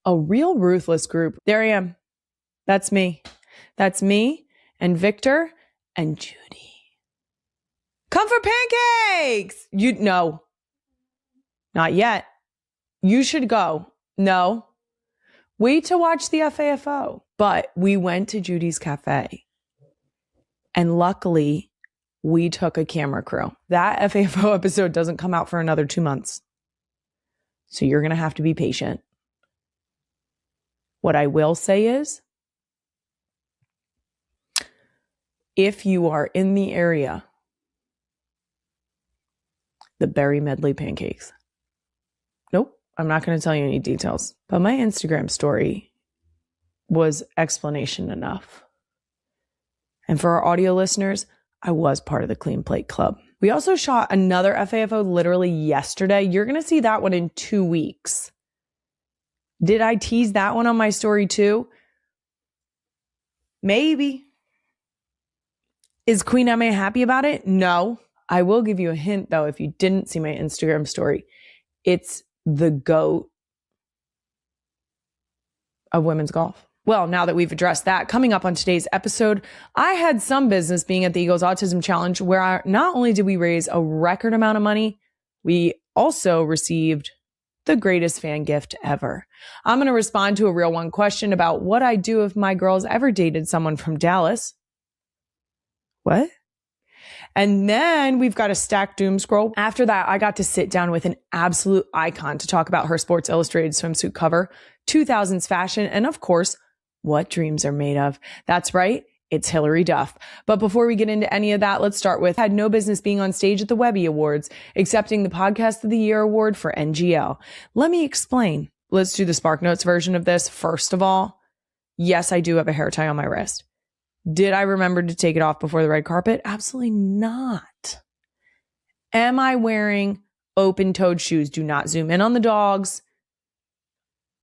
a real ruthless group. There I am. That's me. That's me and Victor and Judy. Come for pancakes. No, not yet. You should go. No, wait to watch the FAFO. But we went to Judy's Cafe. And luckily, we took a camera crew. That FAFO episode doesn't come out for another 2 months. So you're going to have to be patient. What I will say is, if you are in the area, the berry medley pancakes. Nope, I'm not going to tell you any details. But my Instagram story was explanation enough. And for our audio listeners, I was part of the Clean Plate Club. We also shot another FAFO literally yesterday. You're going to see that one in 2 weeks. Did I tease that one on my story too? Maybe. Is Queen Emma happy about it? No. I will give you a hint though, if you didn't see my Instagram story. It's the GOAT of women's golf. Well, now that we've addressed that, coming up on today's episode, I had some business being at the Eagles Autism Challenge where not only did we raise a record amount of money, we also received the greatest fan gift ever. I'm going to respond to a real one question about what I'd do if my girls ever dated someone from Dallas. What? And then we've got a stacked doom scroll. After that, I got to sit down with an absolute icon to talk about her Sports Illustrated swimsuit cover, 2000s fashion, and of course, what dreams are made of. That's right. It's Hilary Duff. But before we get into any of that, let's start with had no business being on stage at the Webby Awards, accepting the Podcast of the Year award for NGL. Let me explain. Let's do the Spark Notes version of this. First of all, yes, I do have a hair tie on my wrist. Did I remember to take it off before the red carpet? Absolutely not. Am I wearing open-toed shoes? Do not zoom in on the dogs.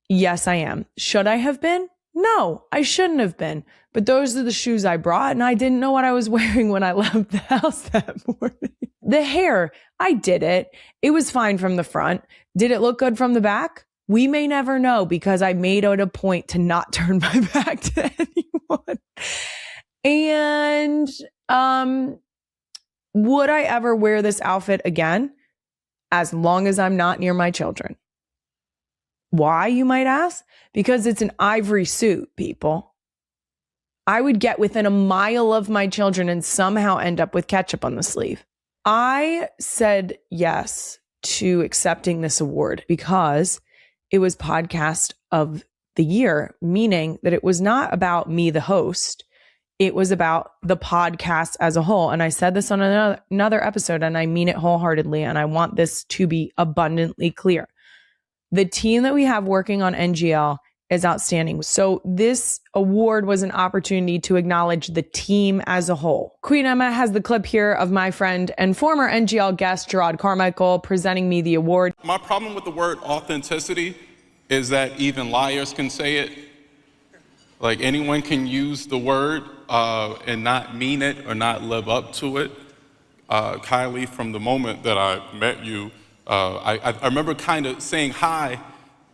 Yes, I am. Should I have been? No, I shouldn't have been. But those are the shoes I brought, and I didn't know what I was wearing when I left the house that morning. The hair, I did it. It was fine from the front. Did it look good from the back? We may never know because I made it a point to not turn my back to anyone. And would I ever wear this outfit again? As long as I'm not near my children. Why, you might ask? Because it's an ivory suit, people. I would get within a mile of my children and somehow end up with ketchup on the sleeve. I said yes to accepting this award because it was Podcast of the Year, meaning that it was not about me, the host. It was about the podcast as a whole. And I said this on another episode, and I mean it wholeheartedly, and I want this to be abundantly clear. The team that we have working on NGL is outstanding. So this award was an opportunity to acknowledge the team as a whole. Queen Emma has the clip here of my friend and former NGL guest, Gerard Carmichael, presenting me the award. My problem with the word authenticity is that even liars can say it. Like anyone can use the word and not mean it or not live up to it. Kylie, from the moment that I met you, I remember kind of saying hi,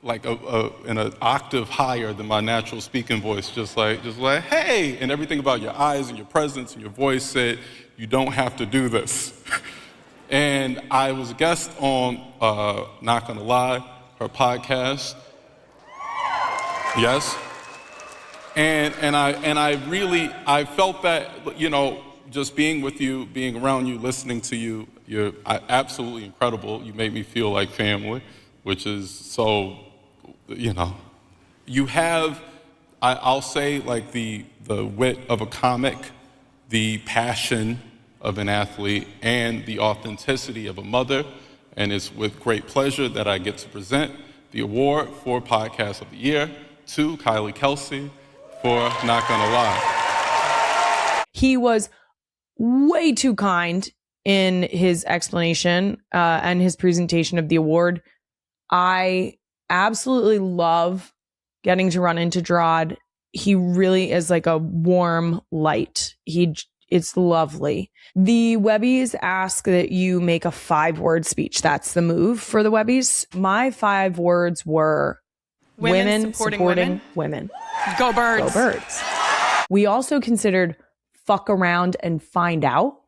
like in an octave higher than my natural speaking voice, just like, hey, and everything about your eyes and your presence and your voice said, you don't have to do this. And I was a guest on, not gonna lie, her podcast. Yes. And I felt that, you know, just being with you, being around you, listening to you, you're absolutely incredible. You make me feel like family, which is so, you know. You have, I'll say, like the wit of a comic, the passion of an athlete, and the authenticity of a mother. And it's with great pleasure that I get to present the award for Podcast of the Year to Kylie Kelsey for Not Gonna Lie. He was way too kind in his explanation and his presentation of the award. I absolutely love getting to run into Gerard. He really is like a warm light. It's lovely. The Webbies ask that you make a 5-word speech. That's the move for the Webbies. My 5 words were Women supporting women. Go birds. Go birds. We also considered fuck around and find out.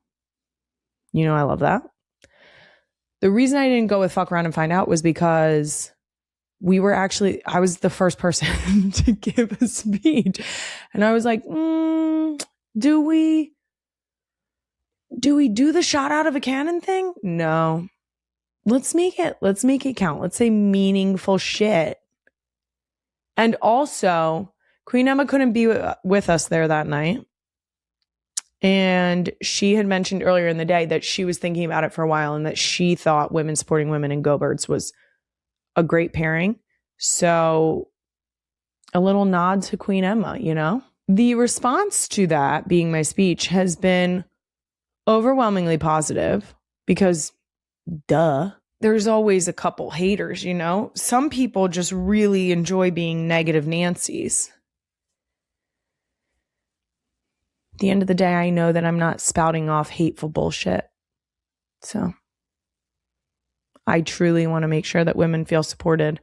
You know, I love that. The reason I didn't go with fuck around and find out was because I was the first person to give a speech. And I was like, do we do the shot out of a cannon thing? No. Let's make it count. Let's say meaningful shit. And also, Queen Emma couldn't be with us there that night. And she had mentioned earlier in the day that she was thinking about it for a while and that she thought women supporting women and Go Birds was a great pairing. So a little nod to Queen Emma, you know? The response to that being my speech has been overwhelmingly positive because duh. There's always a couple haters, you know? Some people just really enjoy being negative Nancys. At the end of the day, I know that I'm not spouting off hateful bullshit. So I truly want to make sure that women feel supported.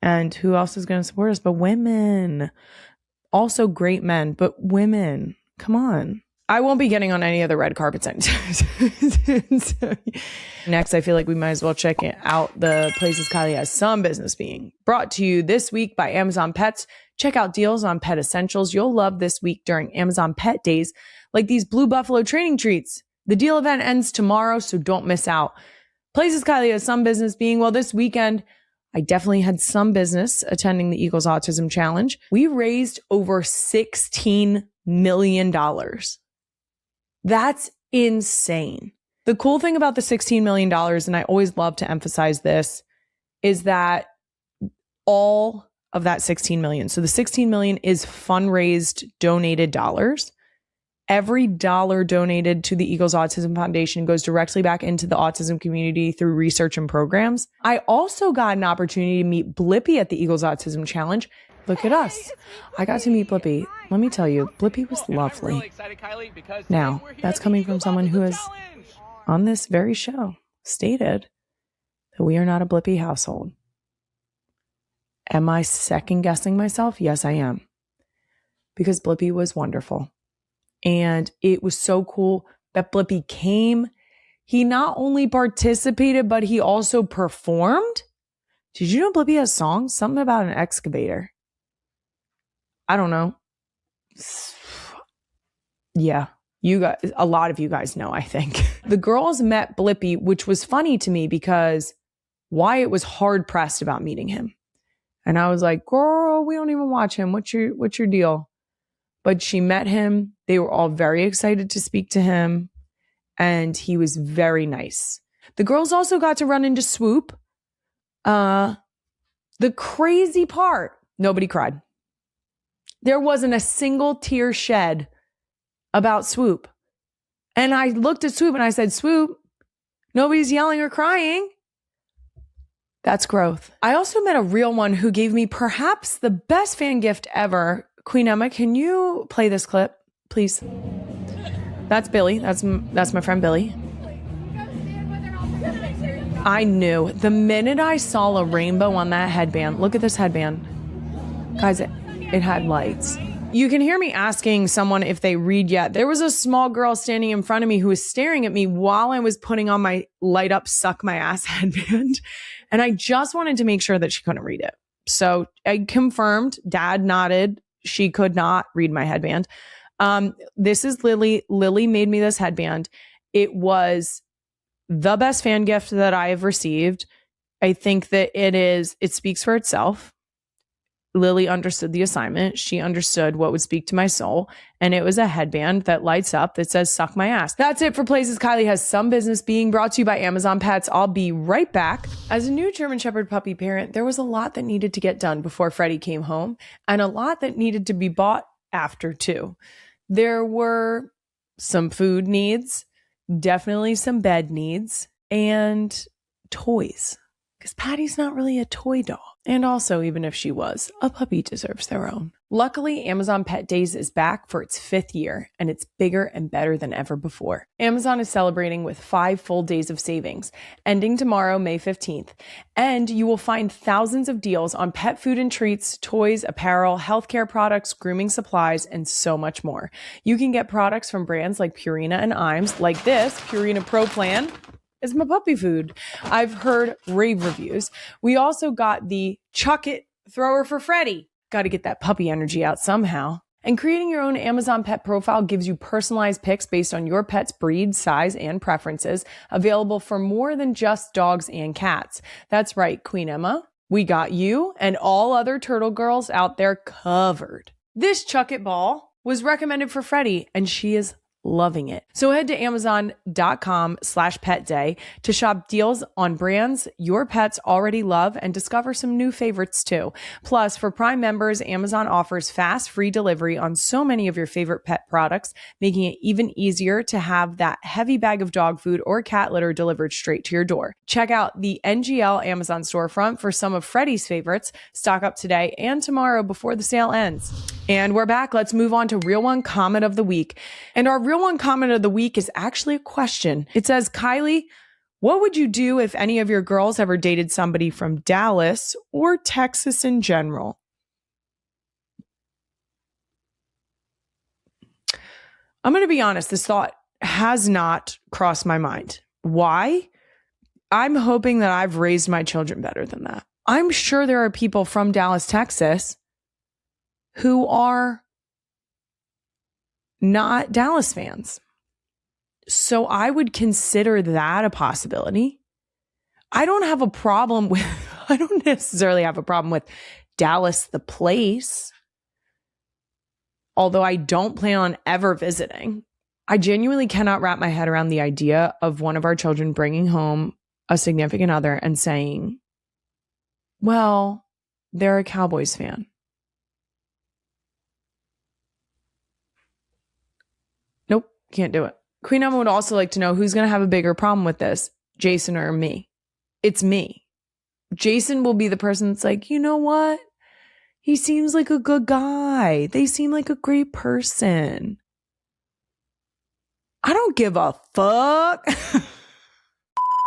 And who else is going to support us but women? Also great men, but women. Come on. I won't be getting on any of the red carpets anytime. So, next, I feel like we might as well check out the places Kylie has some business being. Brought to you this week by Amazon Pets. Check out deals on pet essentials you'll love this week during Amazon Pet Days, like these Blue Buffalo training treats. The deal event ends tomorrow, so don't miss out. Places Kylie has some business being, well, this weekend, I definitely had some business attending the Eagles Autism Challenge. We raised over $16 million. That's insane. The cool thing about the $16 million, and I always love to emphasize this, is that all of that 16 million. So the 16 million is fundraised, donated dollars. Every dollar donated to the Eagles Autism Foundation goes directly back into the autism community through research and programs. I also got an opportunity to meet Blippi at the Eagles Autism Challenge. Look at us. I got to meet Blippi. Let me tell you, Blippi was lovely. Now, that's coming from someone who has, on this very show, stated that we are not a Blippi household. Am I second guessing myself? Yes, I am. Because Blippi was wonderful. And it was so cool that Blippi came. He not only participated, but he also performed. Did you know Blippi has songs? Something about an excavator. I don't know. Yeah, you guys, a lot of you guys know, I think. The girls met Blippi, which was funny to me because Wyatt was hard pressed about meeting him. And I was like, girl, we don't even watch him. What's your deal? But she met him. They were all very excited to speak to him. And he was very nice. The girls also got to run into Swoop. The crazy part, nobody cried. There wasn't a single tear shed about Swoop. And I looked at Swoop and I said, Swoop, nobody's yelling or crying. That's growth. I also met a real one who gave me perhaps the best fan gift ever. Queen Emma, can you play this clip, please? That's Billy. That's my friend Billy. I knew the minute I saw a rainbow on that headband. Look at this headband. Guys, it had lights. You can hear me asking someone if they read yet. There was a small girl standing in front of me who was staring at me while I was putting on my light up suck my ass headband. And I just wanted to make sure that she couldn't read it. So I confirmed, Dad nodded. She could not read my headband. This is Lily. Lily made me this headband. It was the best fan gift that I have received. I think that it speaks for itself. Lily understood the assignment. She understood what would speak to my soul. And it was a headband that lights up that says, suck my ass. That's it for Places Kylie Has Some Business, being brought to you by Amazon Pets. I'll be right back. As a new German Shepherd puppy parent, there was a lot that needed to get done before Freddie came home, and a lot that needed to be bought after too. There were some food needs, definitely some bed needs, and toys. Because Patty's not really a toy dog. And also, even if she was, a puppy deserves their own. Luckily, Amazon Pet Days is back for its 5th year, and it's bigger and better than ever before. Amazon is celebrating with 5 full days of savings, ending tomorrow, May 15th. And you will find thousands of deals on pet food and treats, toys, apparel, healthcare products, grooming supplies, and so much more. You can get products from brands like Purina and Iams, like this Purina Pro Plan. Is my puppy food. I've heard rave reviews. We also got the Chuck It thrower for Freddie. Got to get that puppy energy out somehow. And creating your own Amazon pet profile gives you personalized pics based on your pet's breed, size, and preferences, available for more than just dogs and cats. That's right, Queen Emma. We got you and all other turtle girls out there covered. This Chuck It ball was recommended for Freddie, and she is loving it. So head to amazon.com/petday to shop deals on brands your pets already love and discover some new favorites too. Plus, for Prime members, Amazon offers fast, free delivery on so many of your favorite pet products, making it even easier to have that heavy bag of dog food or cat litter delivered straight to your door. Check out the NGL Amazon storefront for some of Freddie's favorites. Stock up today and tomorrow before the sale ends. And we're back. Let's move on to Real One Comment of the Week. And our Real One Comment of the Week is actually a question. It says, Kylie, what would you do if any of your girls ever dated somebody from Dallas or Texas in general? I'm going to be honest. This thought has not crossed my mind. Why? I'm hoping that I've raised my children better than that. I'm sure there are people from Dallas, Texas who are not Dallas fans. So I would consider that a possibility. I don't necessarily have a problem with Dallas, the place, although I don't plan on ever visiting. I genuinely cannot wrap my head around the idea of one of our children bringing home a significant other and saying, well, they're a Cowboys fan. Nope, can't do it. Queen Emma would also like to know who's going to have a bigger problem with this, Jason or me. It's me. Jason will be the person that's like, you know what? He seems like a good guy. They seem like a great person. I don't give a fuck.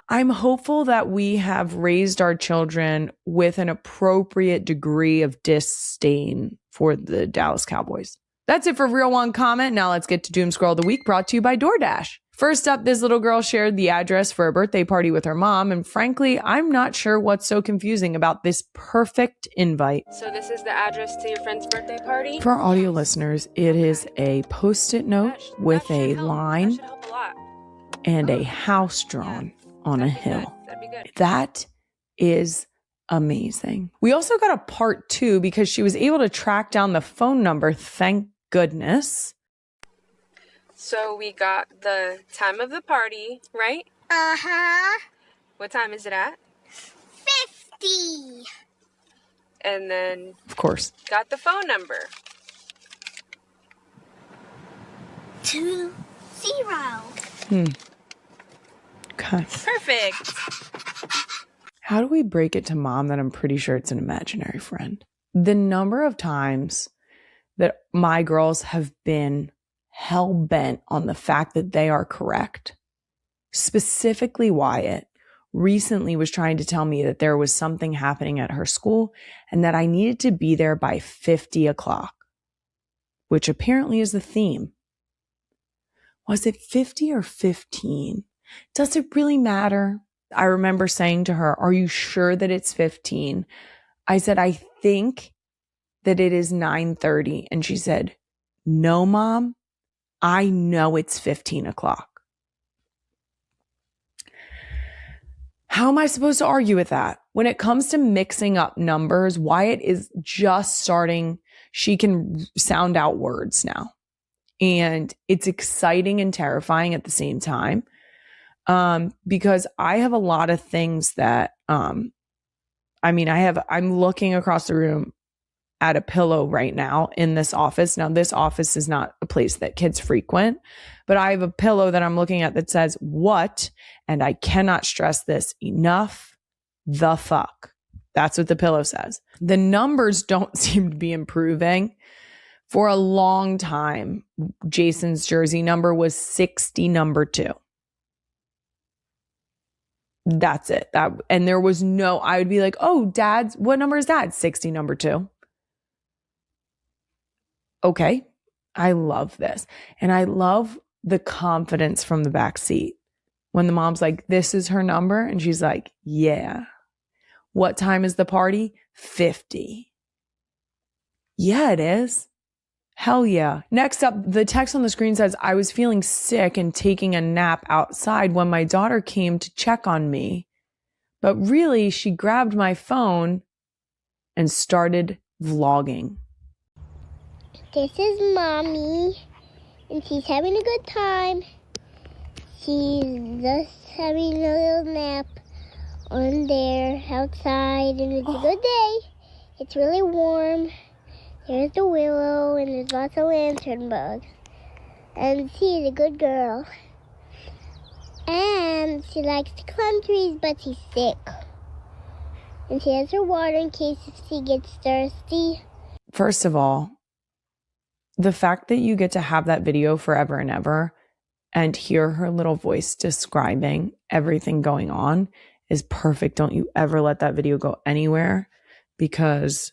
I'm hopeful that we have raised our children with an appropriate degree of disdain for the Dallas Cowboys. That's it for Real One Comment. Now let's get to Doom Scroll of the Week, brought to you by DoorDash. First up, this little girl shared the address for a birthday party with her mom, and frankly, I'm not sure what's so confusing about this perfect invite. So this is the address to your friend's birthday party? For our audio listeners, it is a Post-it note with a line and a house drawn on a hill. That'd be good. That is amazing. We also got a part 2 because she was able to track down the phone number, thank goodness. So we got the time of the party, right? Uh-huh. What time is it at? 50. And then Of course. got the phone number. 20. Okay. Perfect. How do we break it to mom that I'm pretty sure it's an imaginary friend? The number of times that my girls have been hell-bent on the fact that they are correct. Specifically, Wyatt recently was trying to tell me that there was something happening at her school and that I needed to be there by 50 o'clock, which apparently is the theme. Was it 50 or 15? Does it really matter? I remember saying to her, are you sure that it's 15? I said, I think that it is 9:30. And she said, no, Mom, I know it's 15 o'clock. How am I supposed to argue with that? When it comes to mixing up numbers, Wyatt is just starting. She can sound out words now. And it's exciting and terrifying at the same time. Because I have a lot of things that, I'm looking across the room at a pillow right now in this office. Now, this office is not a place that kids frequent, but I have a pillow that I'm looking at that says, what? And I cannot stress this enough, the fuck. That's what the pillow says. The numbers don't seem to be improving. For a long time, Jason's jersey number was 60 number 2. That's it. And there was I would be like, oh, Dad's, what number is that? 60 number 2. Okay. I love this. And I love the confidence from the back seat. When the mom's like, this is her number. And she's like, yeah. What time is the party? 50. Yeah, it is. Hell yeah. Next up, the text on the screen says, I was feeling sick and taking a nap outside when my daughter came to check on me. But really, she grabbed my phone and started vlogging. This is Mommy, and she's having a good time. She's just having a little nap on there outside, and it's a good day. It's really warm. There's the willow, and there's lots of lantern bugs. And she's a good girl. And she likes to climb trees, but she's sick. And she has her water in case if she gets thirsty. First of all, the fact that you get to have that video forever and ever and hear her little voice describing everything going on is perfect. Don't you ever let that video go anywhere, because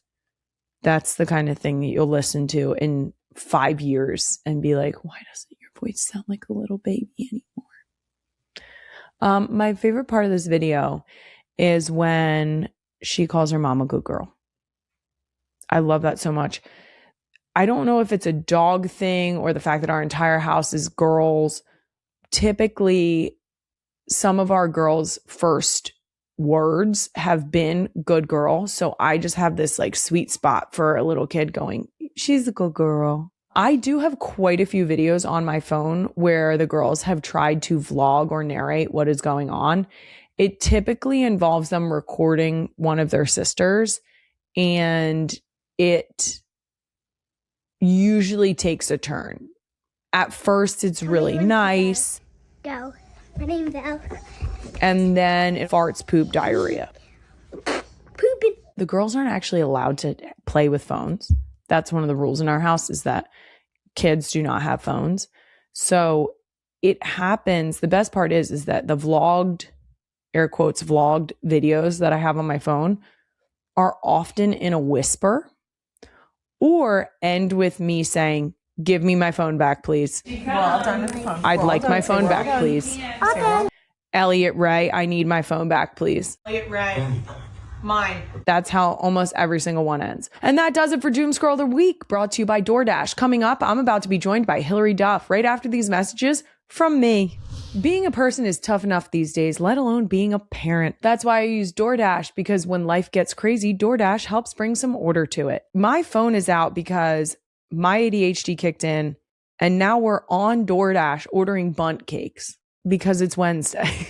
that's the kind of thing that you'll listen to in 5 years and be like, why doesn't your voice sound like a little baby anymore? My favorite part of this video is when she calls her mom a good girl. I love that so much. I don't know if it's a dog thing or the fact that our entire house is girls. Typically, some of our girls' first words have been good girl. So I just have this like sweet spot for a little kid going, she's a good girl. I do have quite a few videos on my phone where the girls have tried to vlog or narrate what is going on. It typically involves them recording one of their sisters, and it usually takes a turn. At first, it's really nice. Go. My name's Al. And then it farts, poop, diarrhea. Pooping. The girls aren't actually allowed to play with phones. That's one of the rules in our house, is that kids do not have phones. So it happens. The best part is that the vlogged, air quotes, vlogged videos that I have on my phone are often in a whisper or end with me saying, give me my phone back, please. Well done with the phone. I'd like my phone back, please. Okay. Elliot Ray, I need my phone back, please. Elliot Ray. Mine. That's how almost every single one ends. And that does it for Doom Scroll of the Week, brought to you by DoorDash. Coming up, I'm about to be joined by Hilary Duff right after these messages from me. Being a person is tough enough these days, let alone being a parent. That's why I use DoorDash, because when life gets crazy, DoorDash helps bring some order to it. My phone is out because my ADHD kicked in, and now we're on DoorDash ordering bundt cakes because it's Wednesday.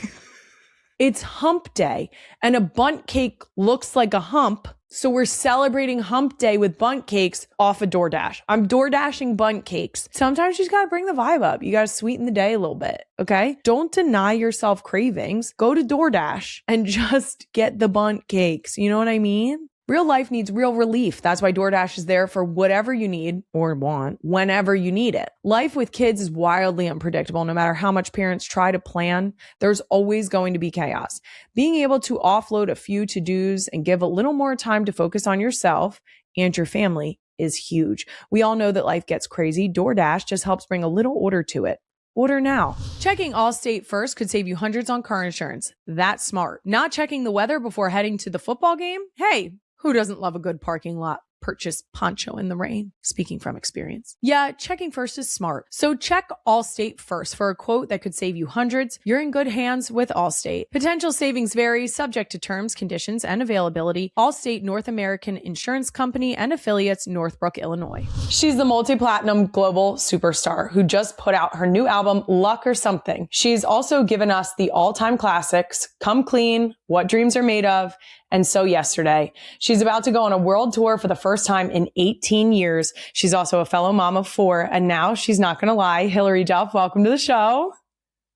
It's hump day, and a bundt cake looks like a hump. So we're celebrating hump day with bundt cakes off of DoorDash. I'm DoorDashing bundt cakes. Sometimes you just got to bring the vibe up. You got to sweeten the day a little bit, okay? Don't deny yourself cravings. Go to DoorDash and just get the bundt cakes. You know what I mean? Real life needs real relief. That's why DoorDash is there for whatever you need or want, whenever you need it. Life with kids is wildly unpredictable. No matter how much parents try to plan, there's always going to be chaos. Being able to offload a few to-dos and give a little more time to focus on yourself and your family is huge. We all know that life gets crazy. DoorDash just helps bring a little order to it. Order now. Checking Allstate first could save you hundreds on car insurance. That's smart. Not checking the weather before heading to the football game? Hey, who doesn't love a good parking lot purchase poncho in the rain? Speaking from experience. Yeah, checking first is smart. So check Allstate first for a quote that could save you hundreds. You're in good hands with Allstate. Potential savings vary, subject to terms, conditions, and availability. Allstate North American Insurance Company and affiliates, Northbrook, Illinois. She's the multi-platinum global superstar who just put out her new album, Luck or Something. She's also given us the all-time classics, Come Clean, What Dreams Are Made Of, and So Yesterday. She's about to go on a world tour for the first time in 18 years. She's also a fellow mom of 4, and now she's not going to lie. Hilary Duff, welcome to the show.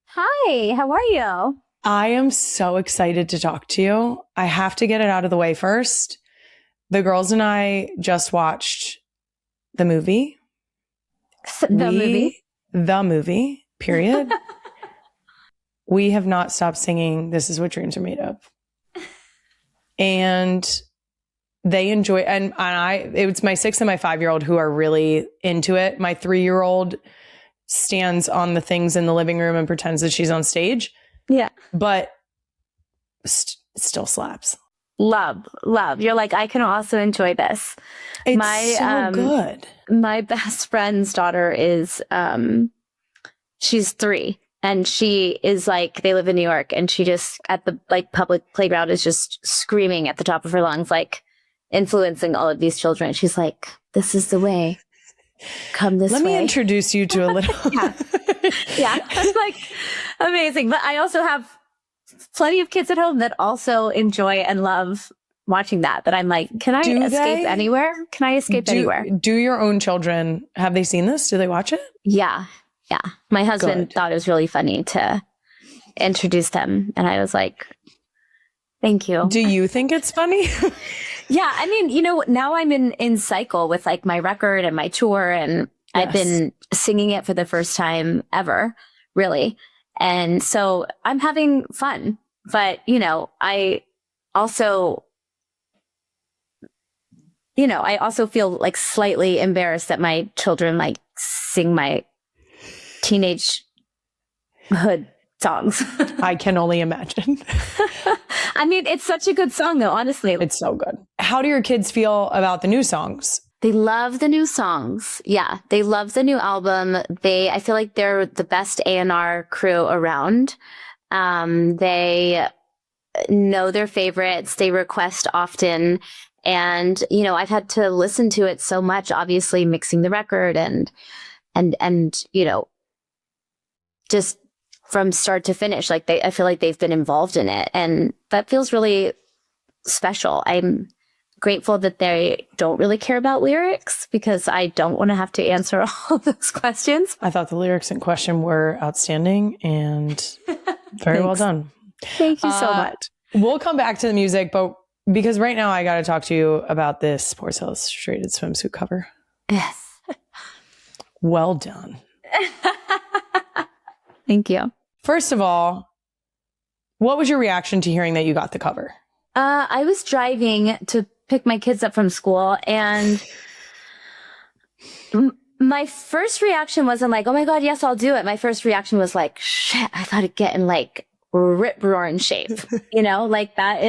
Hi, how are you? I am so excited to talk to you. I have to get it out of the way first. The girls and I just watched the movie. The movie, period. We have not stopped singing This Is What Dreams Are Made Of. And they enjoy, and it's my 6 and my 5-year-old who are really into it. My 3-year-old stands on the things in the living room and pretends that she's on stage. Yeah. But still slaps. Love. You're like, I can also enjoy this. It's so good. My best friend's daughter is, she's 3 and she is like, they live in New York and she just at the like public playground is just screaming at the top of her lungs, like influencing all of these children. She's like, this is the way. Come this way. Let me introduce you to a little. Yeah. It's like amazing. But I also have plenty of kids at home that also enjoy and love watching that I'm like, can I escape anywhere? Can I escape anywhere? Do your own children, have they seen this? Do they watch it? Yeah. My husband thought it was really funny to introduce them. And I was like, thank you. Do you think it's funny? Yeah. I mean, now I'm in cycle with like my record and my tour and I've been singing it for the first time ever, really. And so I'm having fun, but I also feel like slightly embarrassed that my children like sing my teenage hood songs. I can only imagine. I mean, it's such a good song though, honestly. It's so good. How do your kids feel about the new songs? They love the new songs. Yeah, they love the new album. I feel like they're the best A&R crew around. They know their favorites. They request often. And, I've had to listen to it so much, obviously mixing the record and just from start to finish, like I feel like they've been involved in it. And that feels really special. I'm grateful that they don't really care about lyrics because I don't want to have to answer all of those questions. I thought the lyrics in question were outstanding and very well done. Thank you so much. We'll come back to the music, but because right now I got to talk to you about this Sports Illustrated swimsuit cover. Yes. Well done. Thank you. First of all, what was your reaction to hearing that you got the cover? I was driving to pick my kids up from school and my first reaction wasn't like, oh my God, yes, I'll do it. My first reaction was like, shit, I thought it'd get in like rip roaring shape. Like that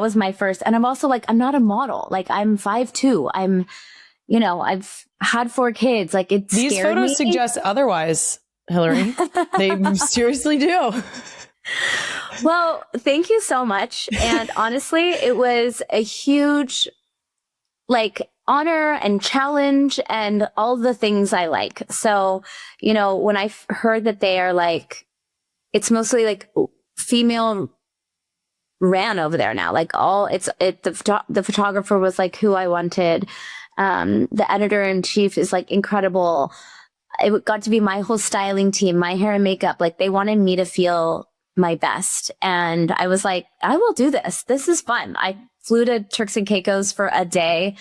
was my first. And I'm also like, I'm not a model. Like I'm 5'2". I've had 4 kids. Like these photos suggest otherwise, Hilary. They seriously do. Well, thank you so much. And honestly, it was a huge honor and challenge and all the things I like. So, when I heard that they are it's mostly female ran over there now. The photographer was who I wanted. The editor in chief is incredible. It got to be my whole styling team, my hair and makeup. They wanted me to feel my best. And I was like, I will do this. This is fun. I flew to Turks and Caicos for a day,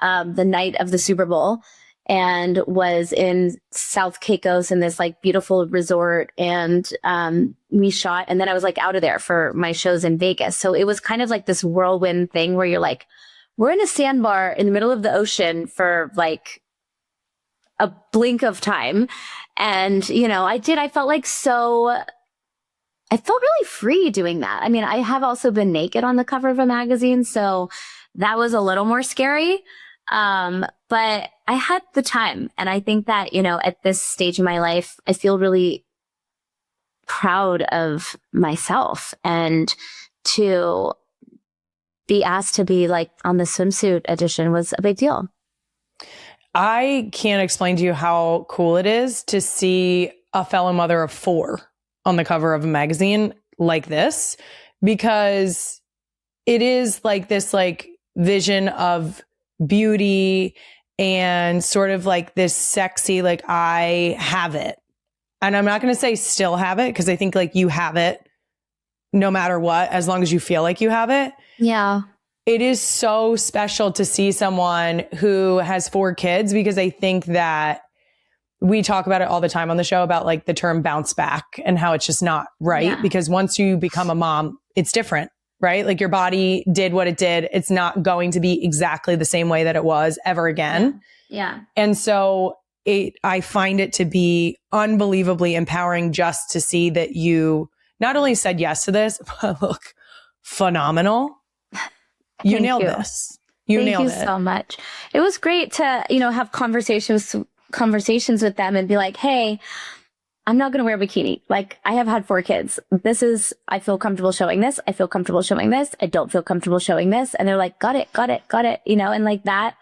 the night of the Super Bowl, and was in South Caicos in this beautiful resort. And we shot, and then I was out of there for my shows in Vegas. So it was kind of this whirlwind thing where you're we're in a sandbar in the middle of the ocean for a blink of time. And, I felt really free doing that. I mean, I have also been naked on the cover of a magazine, so that was a little more scary. But I had the time. And I think that, at this stage in my life, I feel really proud of myself. And to be asked to be on the swimsuit edition was a big deal. I can't explain to you how cool it is to see a fellow mother of 4 on the cover of a magazine like this, because it is this vision of beauty and sort of this sexy, I have it. And I'm not going to say still have it, because I think you have it no matter what, as long as you feel like you have it. Yeah. It is so special to see someone who has 4 kids, because I think that we talk about it all the time on the show about like the term bounce back and how it's just not right. Yeah. Because once you become a mom, it's different, right? Like your body did what it did. It's not going to be exactly the same way that it was ever again. Yeah. And so I find it to be unbelievably empowering just to see that you not only said yes to this, but look phenomenal. You nailed this. You nailed it. Thank you so much. It was great to, have conversations with them and be like, hey, I'm not going to wear a bikini. Like, I have had 4 kids. I feel comfortable showing this. I feel comfortable showing this. I don't feel comfortable showing this. And they're like, got it. And like that,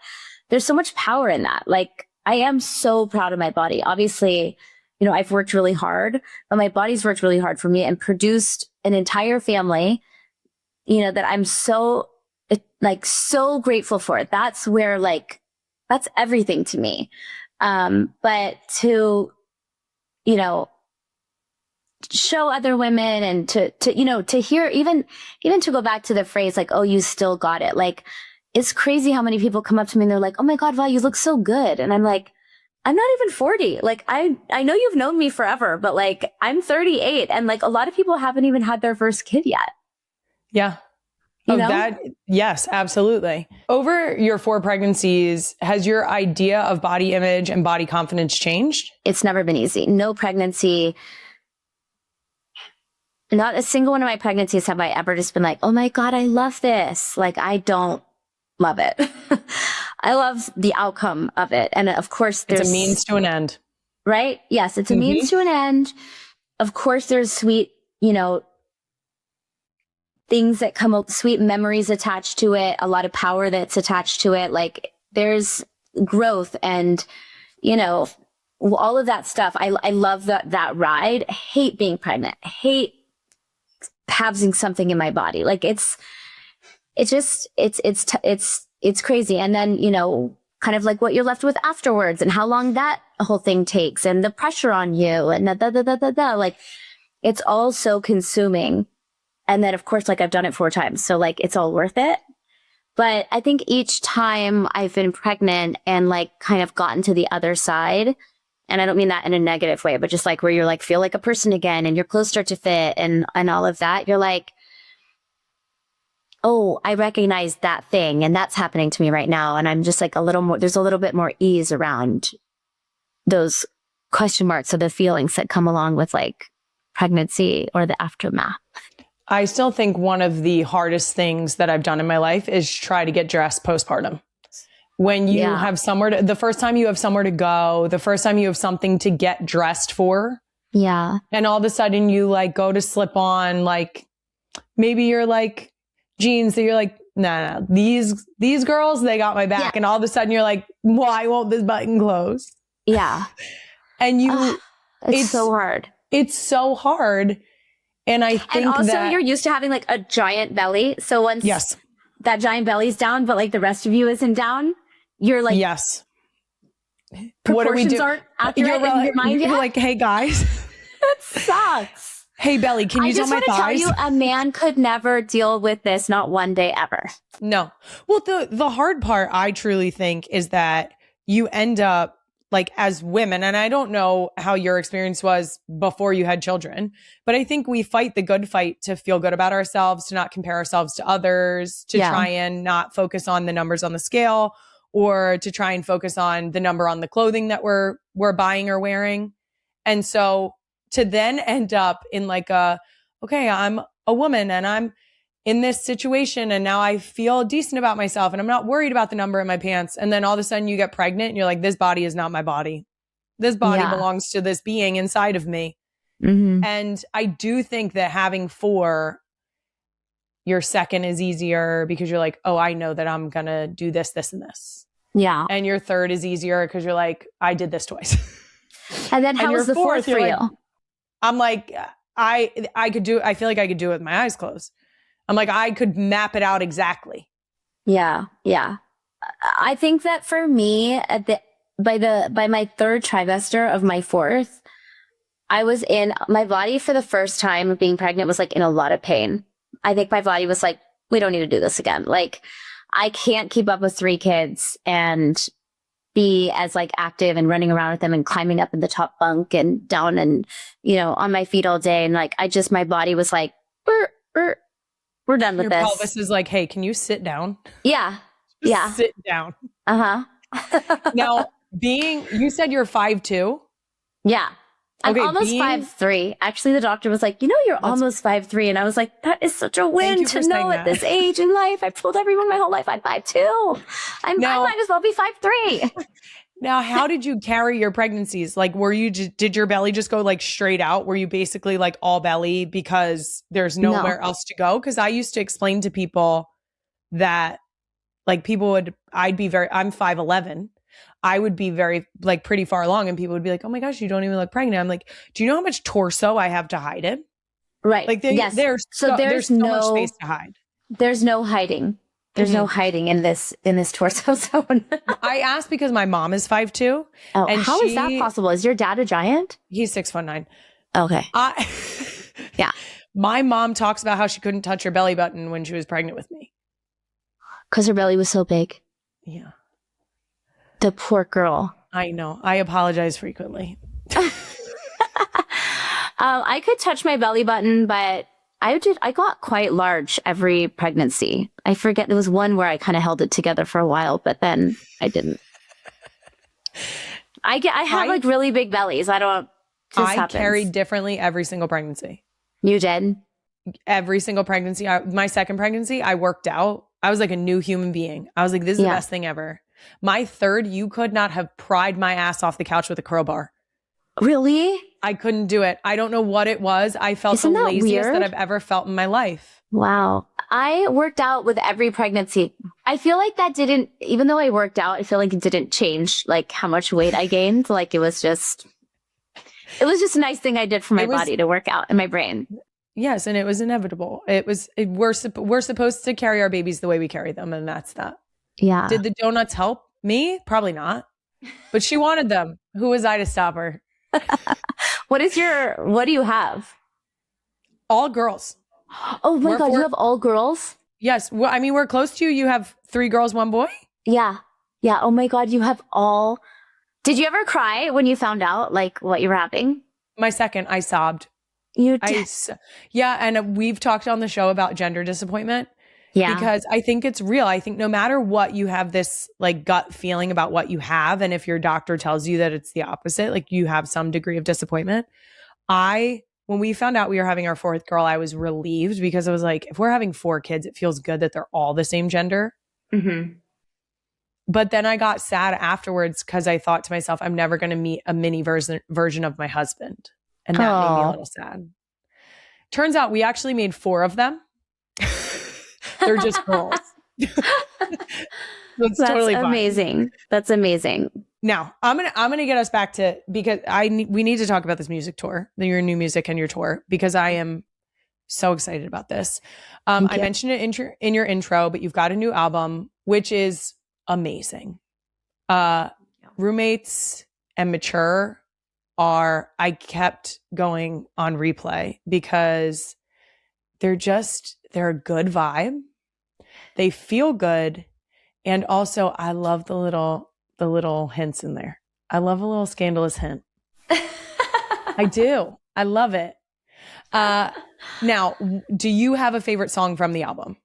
there's so much power in that. Like, I am so proud of my body. Obviously, I've worked really hard, but my body's worked really hard for me and produced an entire family, that I'm so grateful for. That's where that's everything to me. But to, show other women and to hear, even to go back to the phrase like, oh, you still got it. Like, it's crazy how many people come up to me and they're like, oh my God, Val, you look so good. And I'm like, I'm not even 40. Like, I know you've known me forever, but like, I'm 38. And like, a lot of people haven't even had their first kid yet. Yeah. Yes, absolutely. Over your 4 pregnancies, has your idea of body image and body confidence changed? It's never been easy. No pregnancy. Not a single one of my pregnancies have I ever just been like, oh my God, I love this. Like, I don't love it. I love the outcome of it. And of course, it's a means to an end. Right? Yes, it's a means to an end. Of course, there's sweet, things that come up, sweet memories attached to it, a lot of power that's attached to it. Like, there's growth and, all of that stuff. I love that ride. I hate being pregnant. I hate having something in my body. Like, it's crazy. And then, kind of like what you're left with afterwards and how long that whole thing takes and the pressure on you and like, it's all so consuming. And then of course, like, I've done it 4 times. So like, it's all worth it. But I think each time I've been pregnant and like kind of gotten to the other side, and I don't mean that in a negative way, but just like where you're like, feel like a person again and your clothes start to fit and all of that, you're like, oh, I recognize that thing. And that's happening to me right now. And I'm just like there's a little bit more ease around those question marks or the feelings that come along with like pregnancy or the aftermath. I still think one of the hardest things that I've done in my life is try to get dressed postpartum. When you have the first time you have somewhere to go, the first time you have something to get dressed for. Yeah. And all of a sudden you like go to slip on, like maybe you're like jeans that you're like, nah, these girls, they got my back. Yeah. And all of a sudden you're like, why won't this button close? Yeah. And it's so hard. It's so hard. And I think also you're used to having like a giant belly. So once that giant belly's down, but like the rest of you isn't down, you're like, proportions aren't accurate in your mind yet. You're like, hey guys, that sucks. Hey belly, can you tell my thighs? I just want to tell you, a man could never deal with this, not one day ever. No. Well, the hard part, I truly think, is that you end up like as women, and I don't know how your experience was before you had children, but I think we fight the good fight to feel good about ourselves, to not compare ourselves to others, to try and not focus on the numbers on the scale, or to try and focus on the number on the clothing that we're buying or wearing. And so to then end up in like okay, I'm a woman and I'm in this situation and now I feel decent about myself and I'm not worried about the number in my pants. And then all of a sudden you get pregnant and you're like, this body is not my body. This body belongs to this being inside of me. Mm-hmm. And I do think that having 4, your second is easier because you're like, oh, I know that I'm going to do this, this, and this. Yeah. And your third is easier because you're like, I did this twice. And then how was the fourth for you? I'm like, I feel like I could do it with my eyes closed. I'm like, I could map it out exactly. Yeah. Yeah. I think that for me by my 3rd trimester of my 4th, my body for the first time being pregnant was like in a lot of pain. I think my body was like, we don't need to do this again. Like, I can't keep up with 3 kids and be as like active and running around with them and climbing up in the top bunk and down and, on my feet all day. And like, my body was like, we're done with Your this. pelvis is like, hey, can you sit down? Yeah. Just Yeah. sit down. Uh-huh. Now, you said you're 5'2"? Yeah. I'm Okay, almost 5'3". Actually, the doctor was like, you're almost 5'3". And I was like, that is such a win to know at this age in life. I've told everyone my whole life I'm 5'2". I might as well be 5'3". Now, how did you carry your pregnancies? Like, did your belly just go like straight out? Were you basically like all belly because there's nowhere else to go? Because I used to explain to people that like I'm 5'11". I would be very like pretty far along and people would be like, oh my gosh, you don't even look pregnant. I'm like, do you know how much torso I have to hide it? Right. Like yes. there's so much space to hide. There's no hiding. There's no hiding in this torso zone. I asked because my mom is 5'2". Oh, and how is that possible? Is your dad a giant? He's 6'9". Okay. Yeah. My mom talks about how she couldn't touch her belly button when she was pregnant with me. Because her belly was so big. Yeah. The poor girl. I know. I apologize frequently. I could touch my belly button, but I got quite large every pregnancy. I forget, there was one where I kind of held it together for a while, but then I didn't. I have like really big bellies. I carried differently every single pregnancy. You did? Every single pregnancy. My second pregnancy, I worked out. I was like a new human being. I was like, this is the best thing ever. My third, you could not have pried my ass off the couch with a crowbar. Really? I couldn't do it. I don't know what it was. I felt the laziest that I've ever felt in my life. Wow. I worked out with every pregnancy. I feel like even though I worked out, I feel like it didn't change like how much weight I gained. Like it was just a nice thing I did for my body to work out and my brain. Yes. And it was inevitable. We're supposed to carry our babies the way we carry them. And that's that. Yeah. Did the donuts help me? Probably not. But she wanted them. Who was I to stop her? What do you have? All girls. Oh my God, you have all girls? Yes. Well, I mean, we're close to you. You have 3 girls, 1 boy? Yeah. Yeah. Oh my God, you have all. Did you ever cry when you found out like what you were having? My second, I sobbed. You did? Yeah. And we've talked on the show about gender disappointment. Yeah. Because I think it's real. I think no matter what, you have this like gut feeling about what you have. And if your doctor tells you that it's the opposite, like you have some degree of disappointment. When we found out we were having our 4th girl, I was relieved because I was like, if we're having 4 kids, it feels good that they're all the same gender. Mm-hmm. But then I got sad afterwards because I thought to myself, I'm never going to meet a mini version of my husband. And that made me a little sad. Turns out we actually made 4 of them. They're just girls. That's totally fine. Amazing. That's amazing. Now I'm gonna get us back to, because we need to talk about this music tour, your new music and your tour, because I am so excited about this. I mentioned it in your intro, but you've got a new album, which is amazing. Roommates and Mature I kept going on replay because they're a good vibe. They feel good. And also I love the little hints in there. I love a little scandalous hint. I do. I love it. Now, do you have a favorite song from the album?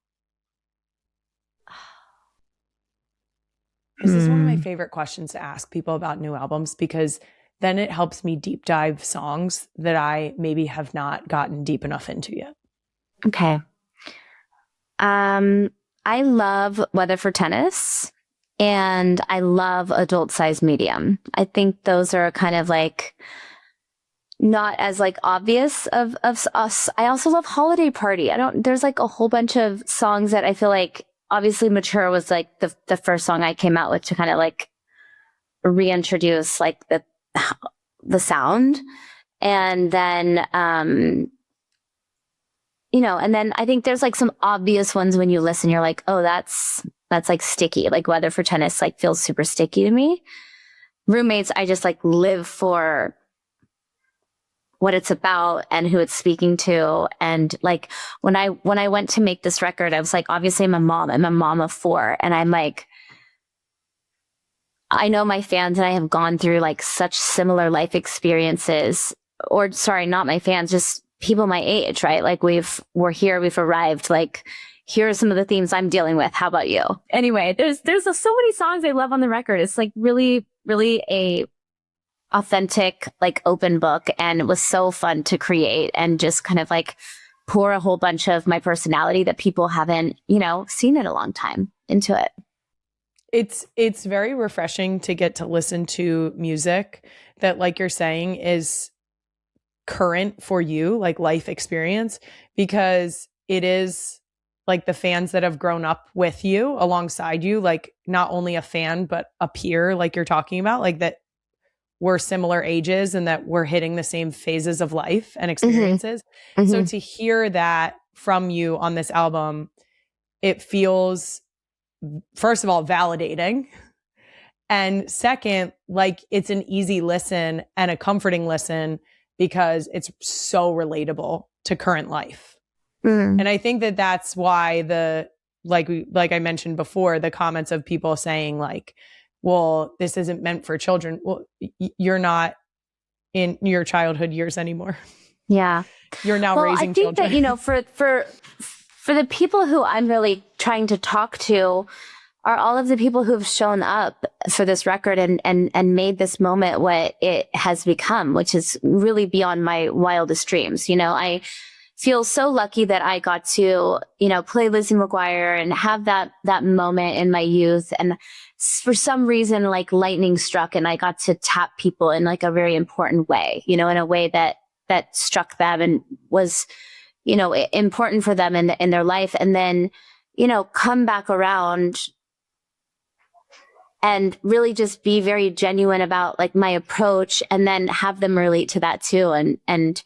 This is one of my favorite questions to ask people about new albums, because then it helps me deep dive songs that I maybe have not gotten deep enough into yet. Okay. I love Weather for Tennis and I love Adult Size Medium. I think those are kind of like not as like obvious of us. I also love Holiday Party. There's like a whole bunch of songs that I feel like, obviously Mature was like the first song I came out with to kind of like reintroduce like the sound. And then, and then I think there's like some obvious ones when you listen, you're like, oh, that's like sticky. Like Weather for Tennis like feels super sticky to me. Roommates, I just like live for what it's about and who it's speaking to. And like, when I went to make this record, I was like, obviously I'm a mom of 4. And I'm like, I know my fans and I have gone through like such similar life experiences, or sorry, not my fans, just people my age, right? Like we're here, we've arrived. Like, here are some of the themes I'm dealing with. How about you? Anyway, there's so many songs I love on the record. It's like really, really a authentic, like open book. And it was so fun to create and just kind of like pour a whole bunch of my personality that people haven't, seen in a long time into it. It's very refreshing to get to listen to music that, like you're saying, is current for you, like life experience, because it is like the fans that have grown up with you alongside you, like not only a fan, but a peer, like you're talking about, like that we're similar ages and that we're hitting the same phases of life and experiences. Mm-hmm. So to hear that from you on this album, it feels, first of all, validating. And second, like it's an easy listen and a comforting listen because it's so relatable to current life. Mm. And I think that that's why like I mentioned before, the comments of people saying like, well, this isn't meant for children. Well, you're not in your childhood years anymore. Yeah. You're now raising children. I think that, for the people who I'm really trying to talk to are all of the people who have shown up for this record and made this moment what it has become, which is really beyond my wildest dreams. I feel so lucky that I got to, play Lizzie McGuire and have that moment in my youth. And for some reason, like lightning struck and I got to tap people in like a very important way, in a way that struck them and was, important for them in their life. And then, come back around and really just be very genuine about like my approach and then have them relate to that too. And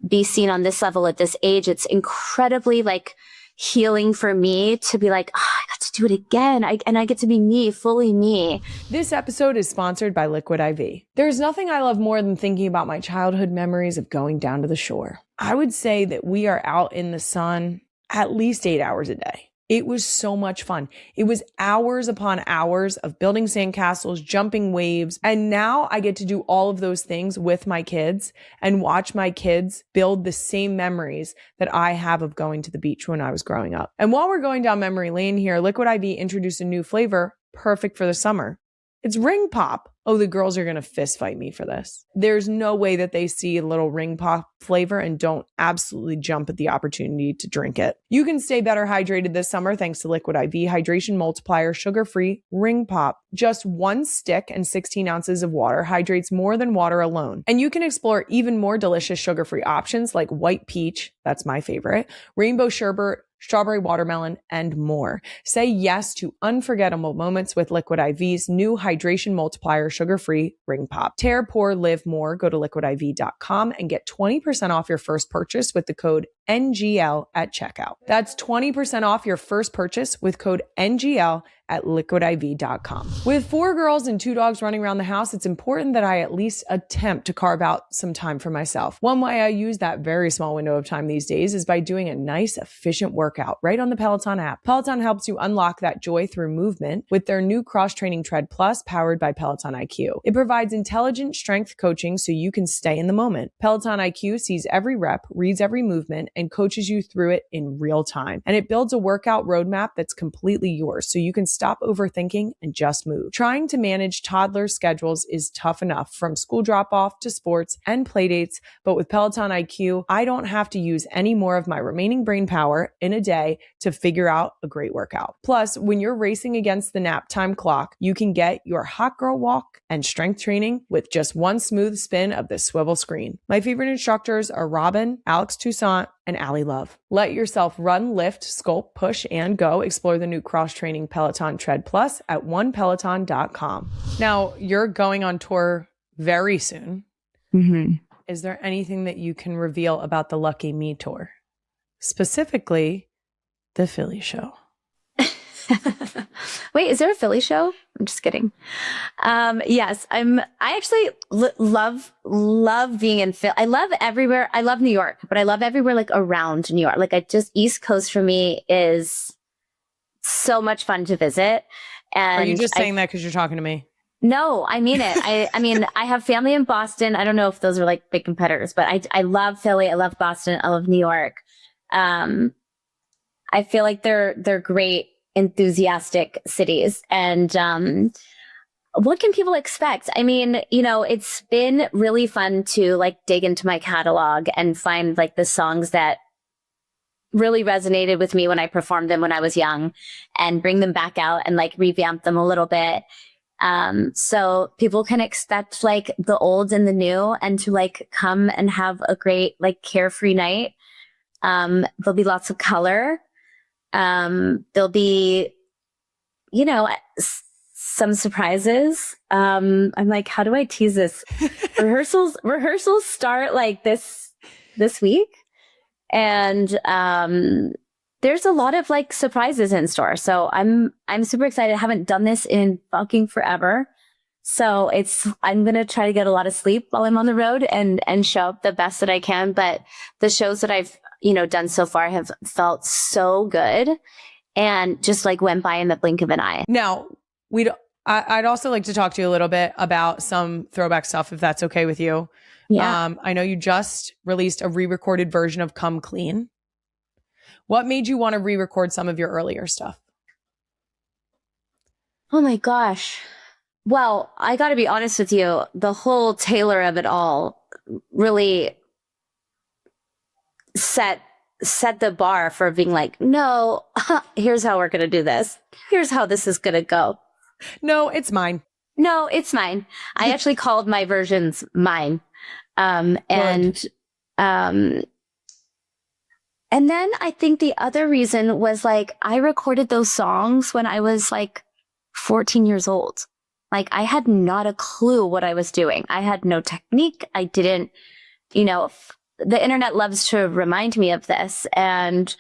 be seen on this level at this age. It's incredibly like healing for me to be like, I got to do it again. And I get to be me, fully me. This episode is sponsored by Liquid IV. There's nothing I love more than thinking about my childhood memories of going down to the shore. I would say that we are out in the sun at least 8 hours a day. It was so much fun. It was hours upon hours of building sandcastles, jumping waves. And now I get to do all of those things with my kids and watch my kids build the same memories that I have of going to the beach when I was growing up. And while we're going down memory lane here, Liquid IV introduced a new flavor perfect for the summer. It's Ring Pop. Oh, the girls are going to fist fight me for this. There's no way that they see a little Ring Pop flavor and don't absolutely jump at the opportunity to drink it. You can stay better hydrated this summer thanks to Liquid IV Hydration Multiplier Sugar-Free Ring Pop. Just 1 stick and 16 ounces of water hydrates more than water alone. And you can explore even more delicious sugar-free options like white peach, that's my favorite, rainbow sherbet, strawberry watermelon, and more. Say yes to unforgettable moments with Liquid IV's new Hydration Multiplier Sugar-Free Ring Pop. Tear, pour, live more. Go to liquidiv.com and get 20% off your first purchase with the code NGL at checkout. That's 20% off your first purchase with code NGL at liquidiv.com. With 4 girls and 2 dogs running around the house, it's important that I at least attempt to carve out some time for myself. One way I use that very small window of time these days is by doing a nice, efficient workout right on the Peloton app. Peloton helps you unlock that joy through movement with their new cross-training Tread Plus powered by Peloton IQ. It provides intelligent strength coaching so you can stay in the moment. Peloton IQ sees every rep, reads every movement, and coaches you through it in real time. And it builds a workout roadmap that's completely yours so you can stop overthinking and just move. Trying to manage toddler schedules is tough enough, from school drop-off to sports and play dates, but with Peloton IQ, I don't have to use any more of my remaining brain power in a day to figure out a great workout. Plus, when you're racing against the nap time clock, you can get your hot girl walk and strength training with just one smooth spin of the swivel screen. My favorite instructors are Robin, Alex Toussaint, and Allie Love. Let yourself run, lift, sculpt, push, and go. Explore the new cross-training Peloton Tread Plus at onepeloton.com. Now, you're going on tour very soon. Mm-hmm. Is there anything that you can reveal about the Lucky Me tour? Specifically, the Philly show. Wait, is there a Philly show? I'm just kidding. Yes, I actually love being in Philly. I love everywhere. I love New York, but I love everywhere like around New York. Like East Coast for me is so much fun to visit. And Are you just saying that because you're talking to me? No, I mean it. I mean, I have family in Boston. I don't know if those are like big competitors, but I love Philly. I love Boston. I love New York. I feel like they're great, enthusiastic cities. And what can people expect? I mean, it's been really fun to like dig into my catalog and find like the songs that really resonated with me when I performed them when I was young and bring them back out and like revamp them a little bit. So people can expect like the old and the new and to like come and have a great like carefree night. There'll be lots of color. There'll be, some surprises. I'm like, how do I tease this? Rehearsals start like this week. And, there's a lot of like surprises in store. So I'm super excited. I haven't done this in fucking forever. So I'm going to try to get a lot of sleep while I'm on the road and show up the best that I can. But the shows that I've, done so far have felt so good and just like went by in the blink of an eye. Now, I'd also like to talk to you a little bit about some throwback stuff, if that's okay with you. Yeah. I know you just released a re-recorded version of Come Clean. What made you want to re-record some of your earlier stuff? Oh my gosh. Well, I got to be honest with you. The whole Taylor of it all really set the bar for being like, no, here's how we're going to do this. Here's how this is going to go. No, it's mine. No, it's mine. I actually called my versions mine. And then I think the other reason was like, I recorded those songs when I was like 14 years old. Like I had not a clue what I was doing. I had no technique. I didn't, the internet loves to remind me of this. And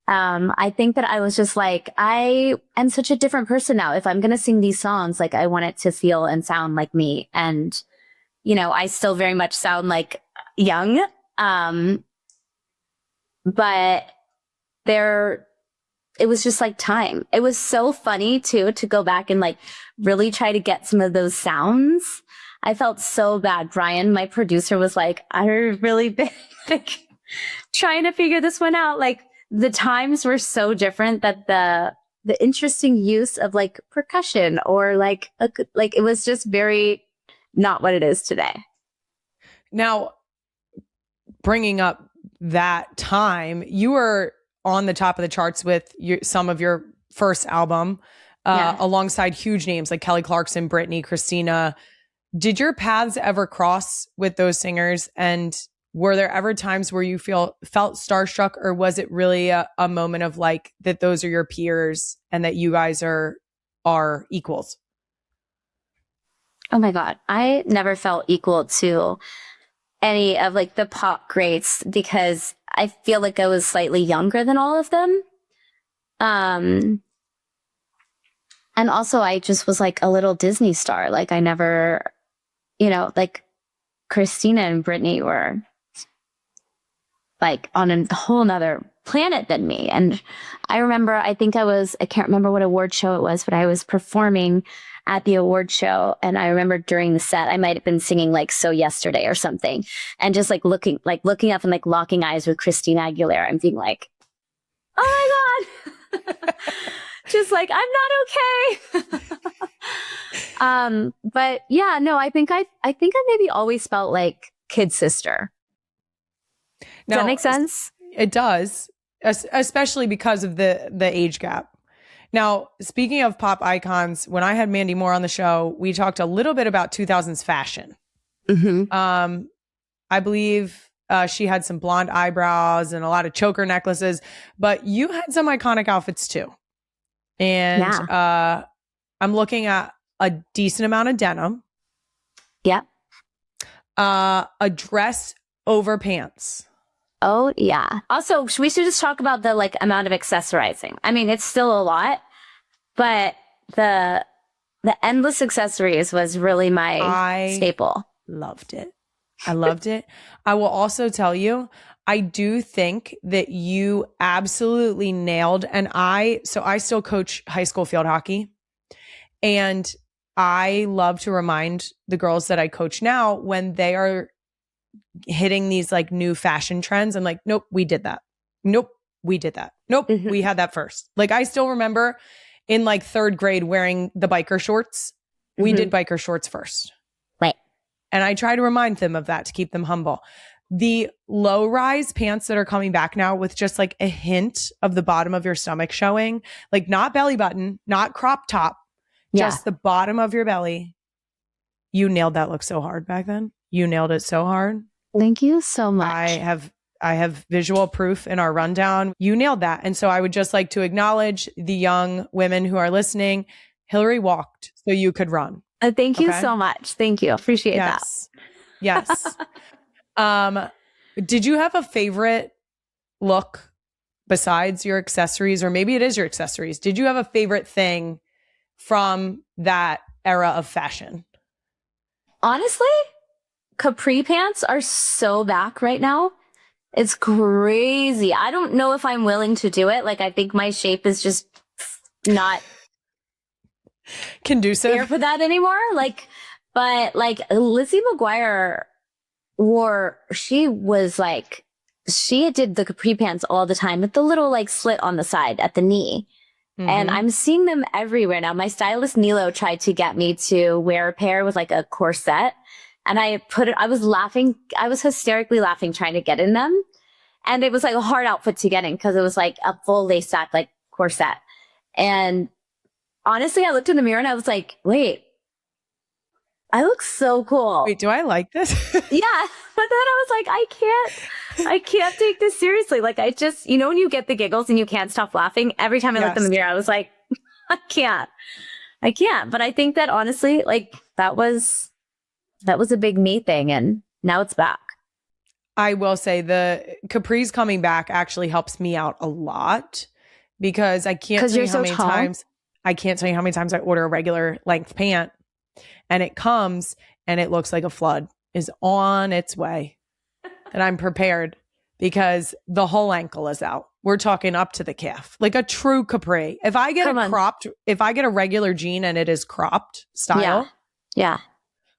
I think that I was just like, I am such a different person now. If I'm going to sing these songs, like I want it to feel and sound like me. And, I still very much sound like young. But it was just like time. It was so funny too, to go back and like really try to get some of those sounds. I felt so bad. Brian, my producer, was like, I've really been like trying to figure this one out. Like the times were so different that the interesting use of like percussion or like it was just very not what it is today. Now, bringing up that time, you were on the top of the charts with some of your first album, alongside huge names like Kelly Clarkson, Britney, Christina. Did your paths ever cross with those singers? And were there ever times where you felt starstruck, or was it really a moment of like that those are your peers and that you guys are equals? Oh my God. I never felt equal to any of like the pop greats because I feel like I was slightly younger than all of them. And also I just was like a little Disney star. Like I never, like Christina and Britney were like on a whole nother planet than me. And I remember, I can't remember what award show it was, but I was performing at the award show. And I remember during the set, I might have been singing like So Yesterday or something. And just like looking up and like locking eyes with Christina Aguilera and being like, oh my God, just like, I'm not okay. But yeah, no, I think I maybe always felt like kid sister. Does that make sense? It does, especially because of the age gap. Now, speaking of pop icons, when I had Mandy Moore on the show, we talked a little bit about 2000s fashion. Mm-hmm. I believe she had some blonde eyebrows and a lot of choker necklaces, but you had some iconic outfits too. And I'm looking at a decent amount of denim. Yep. A dress over pants. Oh, yeah. Also, we should just talk about the like amount of accessorizing. I mean, it's still a lot, but the endless accessories was really my staple. Loved it. I loved it. I will also tell you, I do think that you absolutely nailed, and I still coach high school field hockey, and I love to remind the girls that I coach now when they are hitting these like new fashion trends. I'm like, nope, we did that. Nope, we did that. Nope, we had that first. Like I still remember in like third grade wearing the biker shorts. We did biker shorts first. Right. And I try to remind them of that to keep them humble. The low rise pants that are coming back now with just like a hint of the bottom of your stomach showing, like not belly button, not crop top, just the bottom of your belly. You nailed that look so hard back then. You nailed it so hard. Thank you so much. I have visual proof in our rundown. You nailed that. And so I would just like to acknowledge the young women who are listening. Hilary walked so you could run. Thank you so much. Thank you. Appreciate that. Yes. Did you have a favorite look besides your accessories, or maybe it is your accessories? Did you have a favorite thing from that era of fashion? Honestly, capri pants are so back right now. It's crazy. I don't know if I'm willing to do it. Like, I think my shape is just not conducive there for that anymore. Like, but like Lizzie McGuire she did the capri pants all the time with the little like slit on the side at the knee. And I'm seeing them everywhere now. My stylist Nilo tried to get me to wear a pair with like a corset. And I was laughing. I was hysterically laughing trying to get in them. And it was like a hard outfit to get in because it was like a full lace back, like corset. And honestly, I looked in the mirror and I was like, wait, I look so cool. Wait, do I like this? Yeah. But then I was like, I can't take this seriously. Like I just, you know, when you get the giggles and you can't stop laughing, every time I looked in the mirror, I was like, I can't. But I think that honestly, like that was a big me thing. And now it's back. I will say the capris coming back actually helps me out a lot because I can't tell you how many times I order a regular length pant and it comes and it looks like a flood is on its way. And I'm prepared because the whole ankle is out. We're talking up to the calf, like a true capri. If I get if I get a regular jean and it is cropped style. Yeah.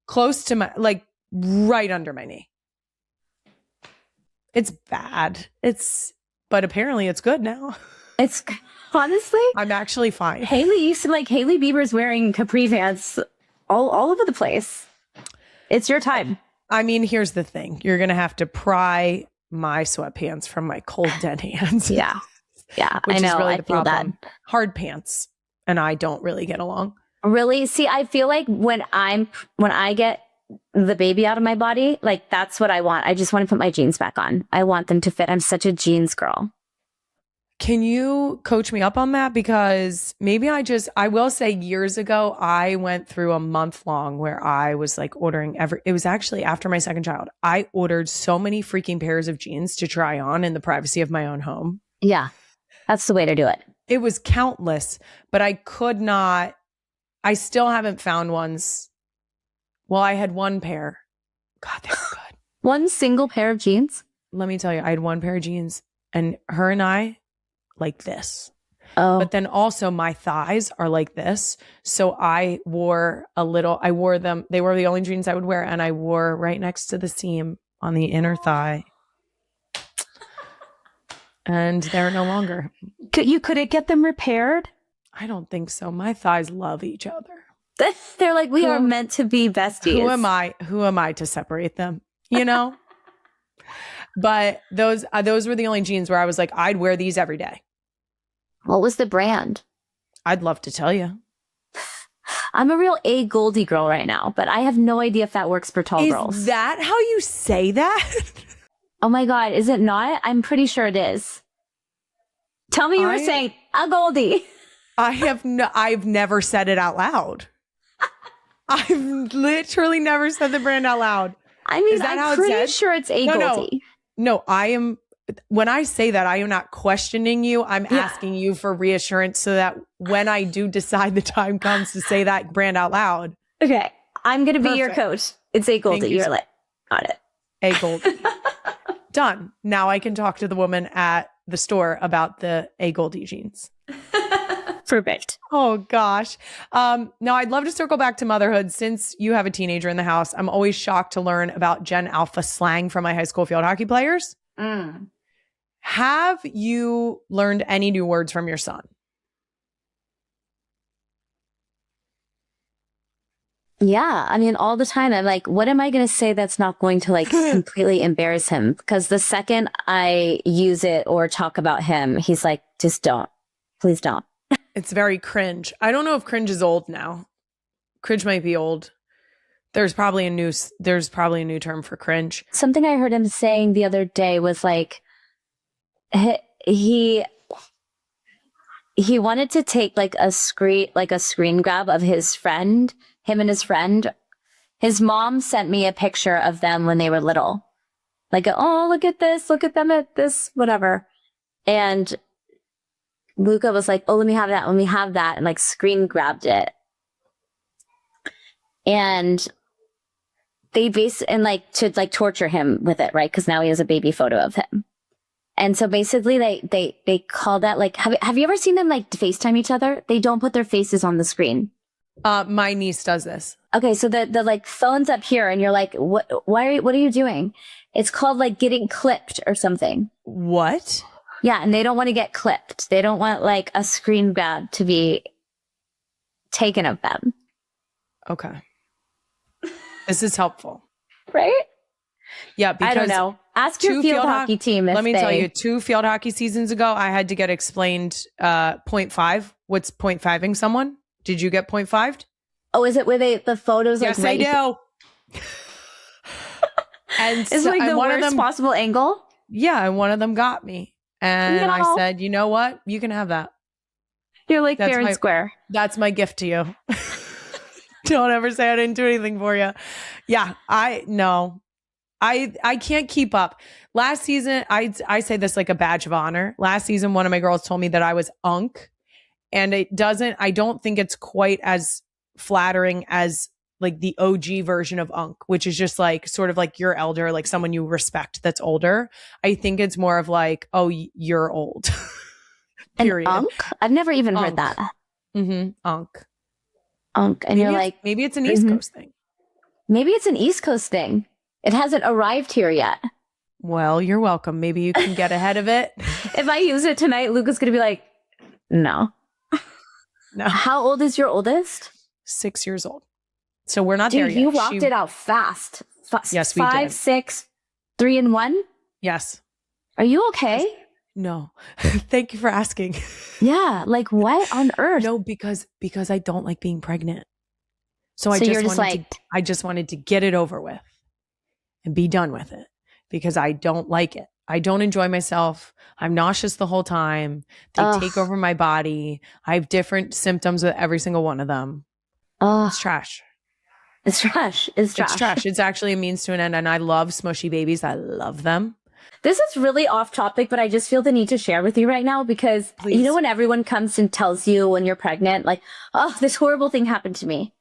Close to my, like right under my knee. It's bad. But apparently it's good now. It's honestly, I'm actually fine. Hailey used to like Hailey Bieber's wearing capri pants all over the place. It's your time. I mean, here's the thing. You're going to have to pry my sweatpants from my cold dead hands. Yeah. Which I know. Is really I the feel problem. that. Hard pants and I don't really get along. Really? See, I feel like when I get the baby out of my body, like that's what I want. I just want to put my jeans back on. I want them to fit. I'm such a jeans girl. Can you coach me up on that? Because maybe I will say years ago, I went through a month long where I was like ordering it was actually after my second child. I ordered so many freaking pairs of jeans to try on in the privacy of my own home. Yeah, that's the way to do it. It was countless, but I still haven't found ones. Well, I had one pair. God, they were good. One single pair of jeans? Let me tell you, I had one pair of jeans and her and I like this. Oh. But then also my thighs are like this. So I wore them. They were the only jeans I would wear. And I wore right next to the seam on the inner thigh. And they're no longer. You couldn't get them repaired? I don't think so. My thighs love each other. They're like, we are meant to be besties. Who am I to separate them? You know? But those were the only jeans where I was like, I'd wear these every day. What was the brand? I'd love to tell you. I'm a real A Goldie girl right now, but I have no idea if that works for tall girls. Is that how you say that? Oh my God, is it not? I'm pretty sure it is. Tell me you were saying a Goldie. I've never said it out loud. I've literally never said the brand out loud. I mean, I'm pretty sure it's A Goldie. No, I am. when I say that, I am not questioning you. I'm asking you for reassurance so that when I do decide the time comes to say that brand out loud. Okay. I'm going to be your coach. It's A Goldie. You're like, got it. A Goldie. Done. Now I can talk to the woman at the store about the A Goldie jeans. Perfect. Oh gosh. Now I'd love to circle back to motherhood since you have a teenager in the house. I'm always shocked to learn about Gen Alpha slang from my high school field hockey players. Have you learned any new words from your son? Yeah. I mean, all the time, I'm like, what am I going to say that's not going to like completely embarrass him? Because the second I use it or talk about him, he's like, just don't. Please don't. It's very cringe. I don't know if cringe is old now. Cringe might be old. There's probably a new term for cringe. Something I heard him saying the other day was like, he wanted to take like a screen grab of his friend, him and his friend. His mom sent me a picture of them when they were little. Like, oh, look at this, look at them at this, whatever. And Luca was like, oh, let me have that, and like screen grabbed it. And they to torture him with it, right? Because now he has a baby photo of him. And so basically they call that like, have you ever seen them like FaceTime each other? They don't put their faces on the screen. My niece does this. Okay, so the like phone's up here and you're like, what are you doing? It's called like getting clipped or something. What? Yeah, and they don't want to get clipped. They don't want like a screen grab to be taken of them. Okay. This is helpful. Right? Yeah, because I don't know. Ask your field hockey team. Let me tell you, 2 field hockey seasons ago, I had to get explained 0.5. What's 0.5ing someone? Did you get 0.5'd? Oh, is it where the photos? Yes, like, I do. And it's like the worst possible angle. Yeah, and one of them got me. And I said, you know what? You can have that. You're like fair and square. That's my gift to you. Don't ever say I didn't do anything for you. Yeah, I can't keep up. Last season, I say this like a badge of honor. Last season, one of my girls told me that I was unk. And I don't think it's quite as flattering as like the OG version of unk, which is just like sort of like your elder, like someone you respect that's older. I think it's more of like, oh, you're old. Period. An unk? I've never even heard that. Mm-hmm. Unk. Unk. And you're like, maybe it's an East Coast thing. Maybe it's an East Coast thing. It hasn't arrived here yet. Well, you're welcome. Maybe you can get ahead of it. If I use it tonight, Luca's going to be like, no. No. How old is your oldest? 6 years old. So we're not Dude, there yet. You rocked it out fast. Yes, we did. 5, 6, 3, and 1? Yes. Are you okay? No. Thank you for asking. Yeah. Like what on earth? No, because I don't like being pregnant. So I just wanted to get it over with and be done with it because I don't like it. I don't enjoy myself. I'm nauseous the whole time. They take over my body. I have different symptoms with every single one of them. It's trash. It's trash. It's trash. It's trash. It's actually a means to an end. And I love smushy babies. I love them. This is really off topic, but I just feel the need to share with you right now because you know when everyone comes and tells you when you're pregnant, like, oh, this horrible thing happened to me.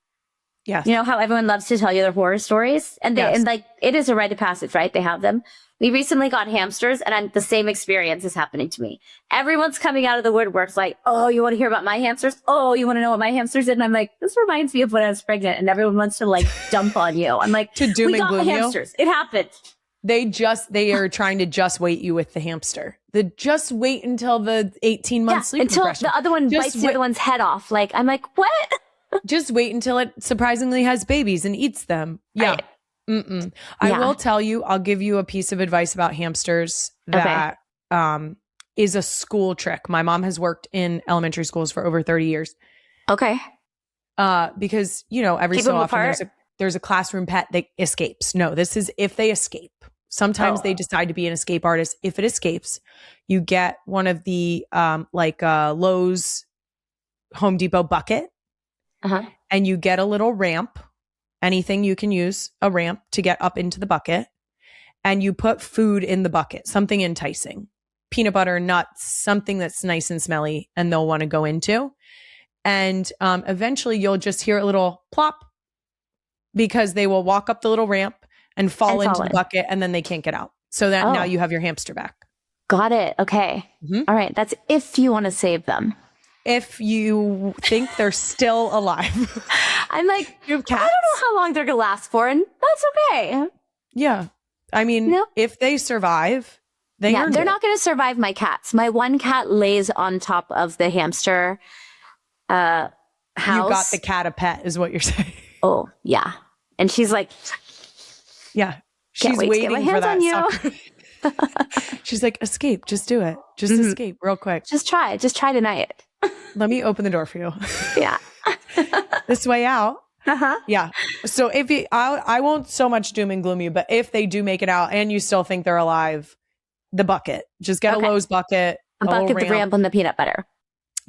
Yes. You know how everyone loves to tell you their horror stories? And and like it is a rite of passage, right? They have them. We recently got hamsters and the same experience is happening to me. Everyone's coming out of the woodworks like, oh, you want to hear about my hamsters? Oh, you want to know what my hamsters did? And I'm like, this reminds me of when I was pregnant and everyone wants to like dump on you. I'm like, to doom we and got the gloom hamsters. It happened. They are trying to just wait you with the hamster. Just wait until the 18 month sleep until regression. The other one bites the other one's head off. Like, I'm like, what? Just wait until it surprisingly has babies and eats them. Yeah. I will tell you, I'll give you a piece of advice about hamsters that is a school trick. My mom has worked in elementary schools for over 30 years. Okay. Because, you know, every so often there's a classroom pet that escapes. No, this is if they escape. Sometimes they decide to be an escape artist. If it escapes, you get one of the Lowe's Home Depot bucket and you get a little ramp. Anything you can use a ramp to get up into the bucket. and you put food in the bucket, something enticing, peanut butter, nuts, something that's nice and smelly, and they'll want to go into. And eventually you'll just hear a little plop because they will walk up the little ramp and fall into the bucket, and then they can't get out. So that now you have your hamster back. Got it. Okay. All right. That's if you want to save them. If you think they're still alive. I'm like, you have cats? I don't know how long they're going to last for, and that's okay. Yeah. I mean, if they survive, they're not going to survive my cats. My one cat lays on top of the hamster house. You got the cat a pet is what you're saying. Oh, yeah. And she's like, yeah, she's waiting for that sucker. She's like, escape, just do it. Just escape real quick. Just try tonight. Let me open the door for you. Yeah. This way out. Uh-huh. Yeah. So if I won't so much doom and gloom you, but if they do make it out and you still think they're alive, the bucket, just get a Lowe's bucket. A bucket, the ramp, and the peanut butter.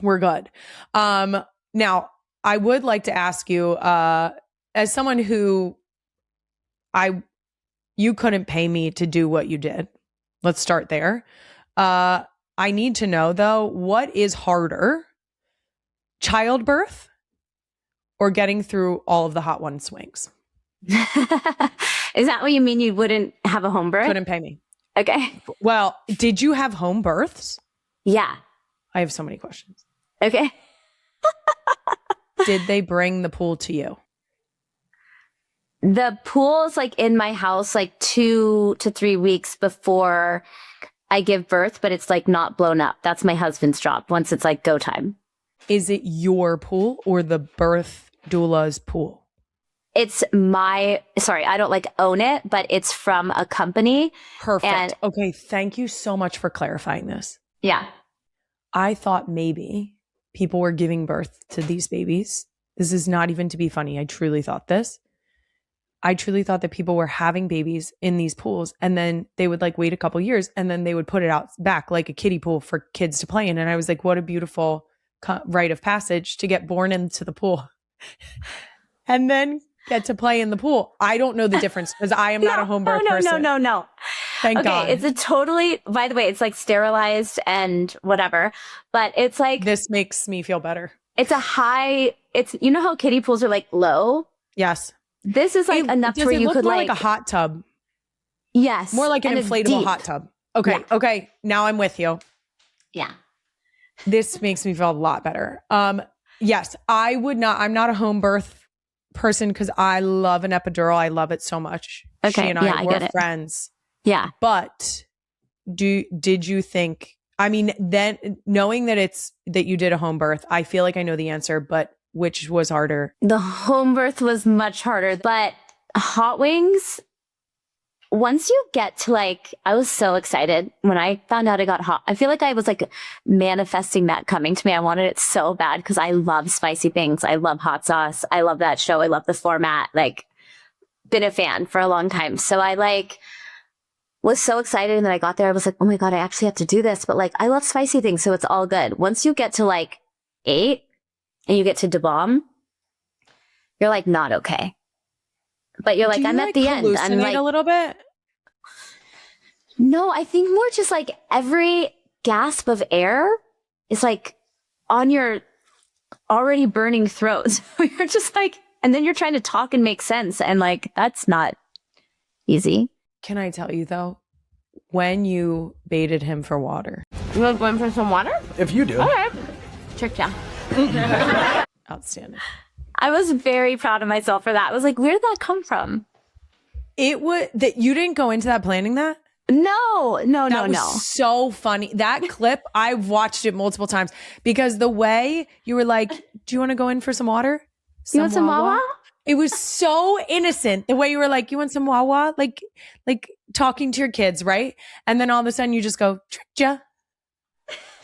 We're good. Now I would like to ask you, as someone who you couldn't pay me to do what you did. Let's start there. I need to know though, what is harder, childbirth or getting through all of the hot one swings? Is that what you mean? You wouldn't have a home birth? Couldn't pay me. Okay. Well, did you have home births? Yeah. I have so many questions. Okay. Did they bring the pool to you? The pool's like in my house like 2 to 3 weeks before I give birth, but it's like not blown up. That's my husband's job once it's like go time. Is it your pool or the birth doula's pool? It's I don't like own it, but it's from a company. Perfect. Okay. Thank you so much for clarifying this. Yeah. I thought maybe people were giving birth to these babies. This is not even to be funny. I truly thought this. I truly thought that people were having babies in these pools and then they would like wait a couple years and then they would put it out back like a kiddie pool for kids to play in. And I was like, what a beautiful rite of passage to get born into the pool and then get to play in the pool. I don't know the difference because I am not a home birth person. No. Thank God. It's by the way, it's like sterilized and whatever, but it's like. This makes me feel better. It's you know how kiddie pools are like low? Yes. This is like enough where you could like a hot tub. Yes. More like an inflatable hot tub. Okay. Yeah. Okay. Now I'm with you. Yeah. This makes me feel a lot better. Yes, I'm not a home birth person because I love an epidural. I love it so much. Okay. She and I were friends. Yeah. But did you think, I mean, then knowing that you did a home birth, I feel like I know the answer, but which was harder? The home birth was much harder, but hot wings, once you get to like, I was so excited when I found out I got hot. I feel like I was like manifesting that coming to me. I wanted it so bad because I love spicy things. I love hot sauce. I love that show. I love the format. Like, been a fan for a long time. So I like was so excited. And then I got there. I was like, oh my God, I actually have to do this. But like, I love spicy things. So it's all good. Once you get to like 8, and you get to DeBomb, you're like not okay. But you're like, I'm at the end. I'm like a little bit. No, I think more just like every gasp of air is like on your already burning throat. So you're just like, and then you're trying to talk and make sense. And like, that's not easy. Can I tell you though, when you baited him for water? You want going for some water? If you do. All right. Tricked ya. Outstanding. I was very proud of myself for that. I was like, where did that come from? It would that you didn't go into that planning that? No. That was so funny. That clip, I've watched it multiple times because the way you were like, do you want to go in for some water? You want some Wawa? It was so innocent. The way you were like, you want some Wawa? Like talking to your kids, right? And then all of a sudden you just go, tricked ya.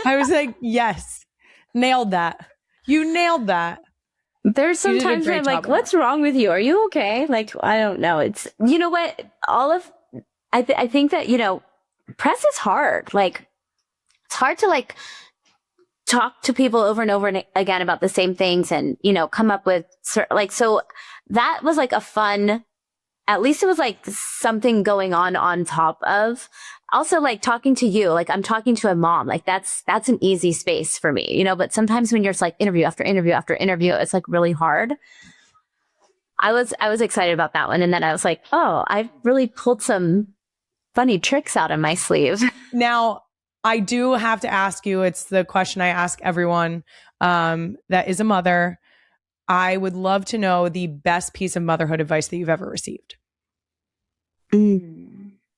I was like, yes. Nailed that. You nailed that. There's sometimes where I'm like, what's wrong with you? Are you okay? Like, I don't know. It's, you know what? I think that, you know, press is hard. Like, it's hard to like talk to people over and over again about the same things and, you know, come up with like, so that was like a fun at least it was like something going on top of. Also, like talking to you, like I'm talking to a mom, like that's an easy space for me, you know, but sometimes when you're just like interview after interview after interview, it's like really hard. I was excited about that one. And then I was like, oh, I really pulled some funny tricks out of my sleeve. Now, I do have to ask you, it's the question I ask everyone that is a mother. I would love to know the best piece of motherhood advice that you've ever received.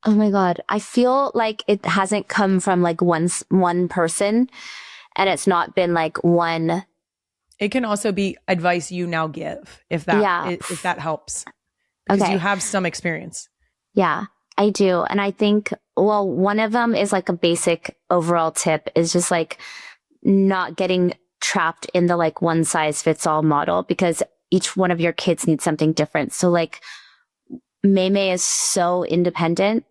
Oh my God. I feel like it hasn't come from like one person, and it's not been like one. It can also be advice you now give, if that helps. Because you have some experience. Yeah, I do. And I think, well, one of them is like a basic overall tip is just like not getting trapped in the like one size fits all model, because each one of your kids needs something different. So like Maymay is so independent.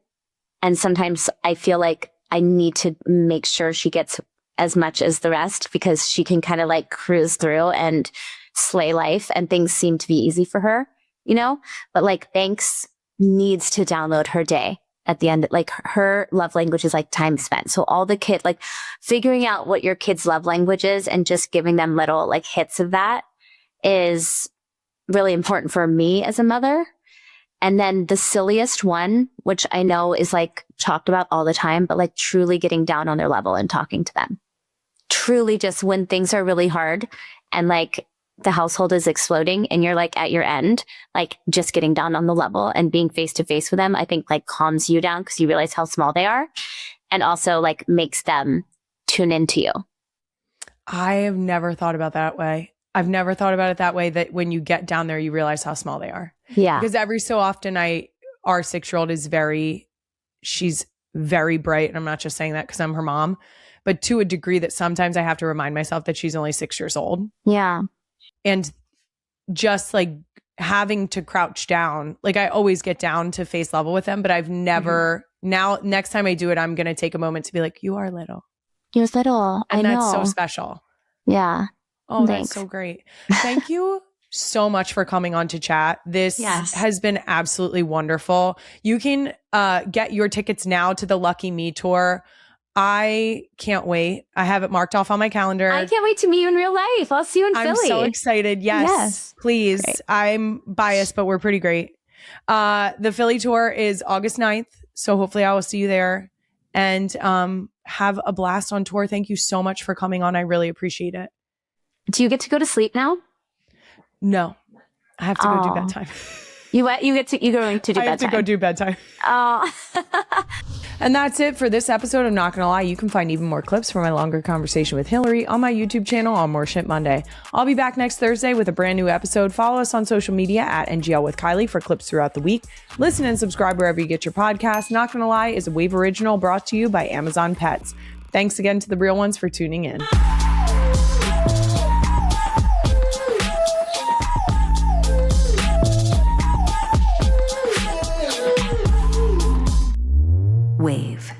And sometimes I feel like I need to make sure she gets as much as the rest, because she can kind of like cruise through and slay life and things seem to be easy for her, you know? But like Banks needs to download her day at the end. Like her love language is like time spent. So all the kid, like figuring out what your kid's love language is and just giving them little like hits of that is really important for me as a mother. And then the silliest one, which I know is like talked about all the time, but like truly getting down on their level and talking to them. Truly just when things are really hard and like the household is exploding and you're like at your end, like just getting down on the level and being face to face with them, I think like calms you down because you realize how small they are, and also like makes them tune into you. I have never thought about that way. I've never thought about it that way, that when you get down there, you realize how small they are. Yeah. Because every so often our 6-year-old is she's very bright. And I'm not just saying that because I'm her mom, but to a degree that sometimes I have to remind myself that she's only 6 years old. Yeah. And just like having to crouch down, like I always get down to face level with them, but I've never, now next time I do it, I'm going to take a moment to be like, you are little. You're little. And I know. that's so special. Yeah. Oh, Thanks. That's so great. Thank you so much for coming on to chat. This has been absolutely wonderful. You can get your tickets now to the Lucky Me tour. I can't wait. I have it marked off on my calendar. I can't wait to meet you in real life. I'll see you in Philly. I'm so excited. Yes. Please. Great. I'm biased, but we're pretty great. The Philly tour is August 9th. So hopefully I will see you there, and have a blast on tour. Thank you so much for coming on. I really appreciate it. Do you get to go to sleep now? No, I have to go do bedtime. You're going to do bedtime. I have to go do bedtime. Oh. And that's it for this episode. I'm not going to lie. You can find even more clips from my longer conversation with Hilary on my YouTube channel on More Shit Monday. I'll be back next Thursday with a brand new episode. Follow us on social media at NGL with Kylie for clips throughout the week. Listen and subscribe wherever you get your podcasts. Not Gonna Lie is a Wave original brought to you by Amazon Pets. Thanks again to the real ones for tuning in. Wave.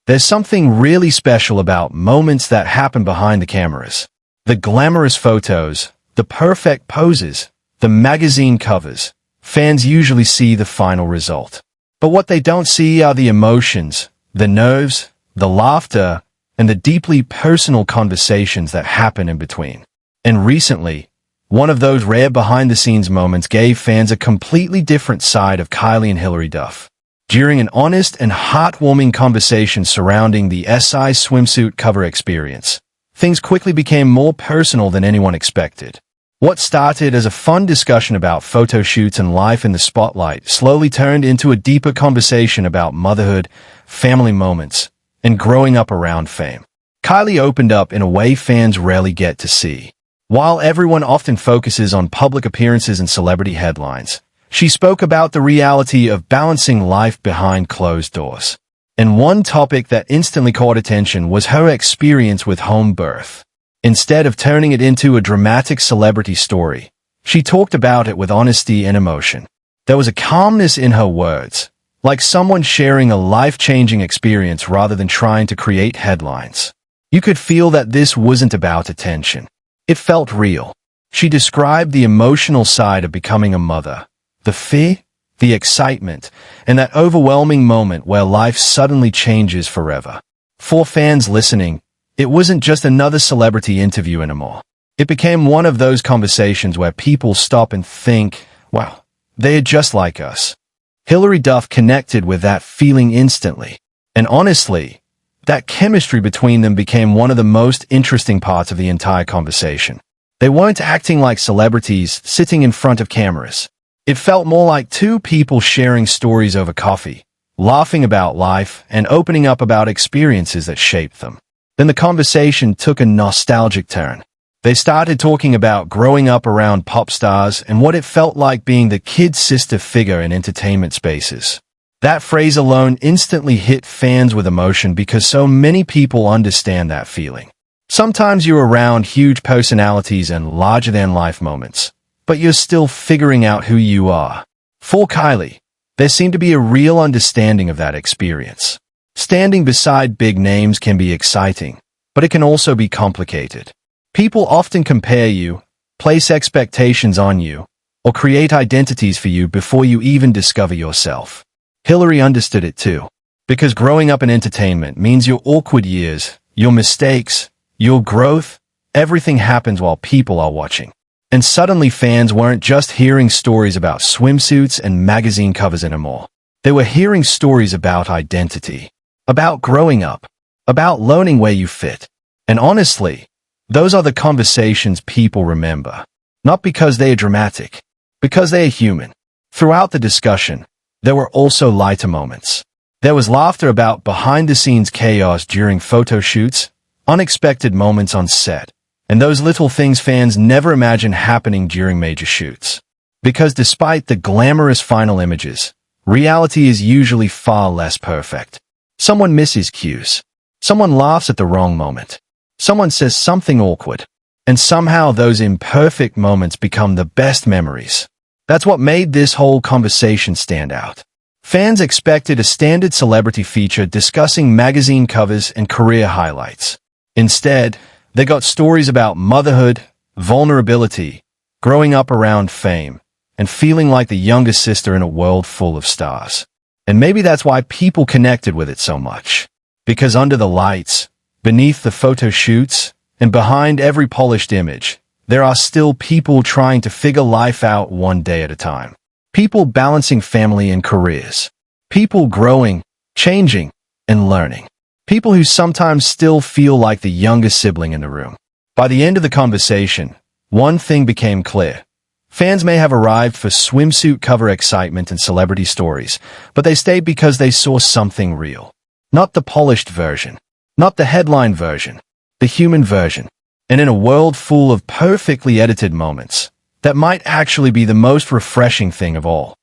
There's something really special about moments that happen behind the cameras. The glamorous photos, the perfect poses, the magazine covers. Fans usually see the final result. But what they don't see are the emotions, the nerves, the laughter, and the deeply personal conversations that happen in between. And recently, one of those rare behind-the-scenes moments gave fans a completely different side of Kylie and Hilary Duff. During an honest and heartwarming conversation surrounding the SI Swimsuit cover experience, things quickly became more personal than anyone expected. What started as a fun discussion about photo shoots and life in the spotlight slowly turned into a deeper conversation about motherhood, family moments, and growing up around fame. Kylie opened up in a way fans rarely get to see. While everyone often focuses on public appearances and celebrity headlines, she spoke about the reality of balancing life behind closed doors. And one topic that instantly caught attention was her experience with home birth. Instead of turning it into a dramatic celebrity story, she talked about it with honesty and emotion. There was a calmness in her words, like someone sharing a life-changing experience rather than trying to create headlines. You could feel that this wasn't about attention. It felt real. She described the emotional side of becoming a mother, the fear, the excitement, and that overwhelming moment where life suddenly changes forever. For fans listening, it wasn't just another celebrity interview anymore. It became one of those conversations where people stop and think, wow, they are just like us. Hilary Duff connected with that feeling instantly. And honestly, that chemistry between them became one of the most interesting parts of the entire conversation. They weren't acting like celebrities sitting in front of cameras. It felt more like two people sharing stories over coffee, laughing about life, and opening up about experiences that shaped them. Then the conversation took a nostalgic turn. They started talking about growing up around pop stars and what it felt like being the kid sister figure in entertainment spaces. That phrase alone instantly hit fans with emotion because so many people understand that feeling. Sometimes you're around huge personalities and larger-than-life moments, but you're still figuring out who you are. For Kylie, there seemed to be a real understanding of that experience. Standing beside big names can be exciting, but it can also be complicated. People often compare you, place expectations on you, or create identities for you before you even discover yourself. Hilary understood it too, because growing up in entertainment means your awkward years, your mistakes, your growth, everything happens while people are watching. And suddenly fans weren't just hearing stories about swimsuits and magazine covers anymore. They were hearing stories about identity, about growing up, about learning where you fit. And honestly, those are the conversations people remember. Not because they are dramatic, because they are human. Throughout the discussion, there were also lighter moments. There was laughter about behind-the-scenes chaos during photo shoots, unexpected moments on set, and those little things fans never imagined happening during major shoots. Because despite the glamorous final images, reality is usually far less perfect. Someone misses cues. Someone laughs at the wrong moment. Someone says something awkward. And somehow those imperfect moments become the best memories. That's what made this whole conversation stand out. Fans expected a standard celebrity feature discussing magazine covers and career highlights. Instead, they got stories about motherhood, vulnerability, growing up around fame, and feeling like the younger sister in a world full of stars. And maybe that's why people connected with it so much. Because under the lights, beneath the photo shoots, and behind every polished image, there are still people trying to figure life out one day at a time. People balancing family and careers. People growing, changing, and learning. People who sometimes still feel like the youngest sibling in the room. By the end of the conversation, one thing became clear. Fans may have arrived for swimsuit cover excitement and celebrity stories, but they stayed because they saw something real. Not the polished version. Not the headline version. The human version. And in a world full of perfectly edited moments, that might actually be the most refreshing thing of all.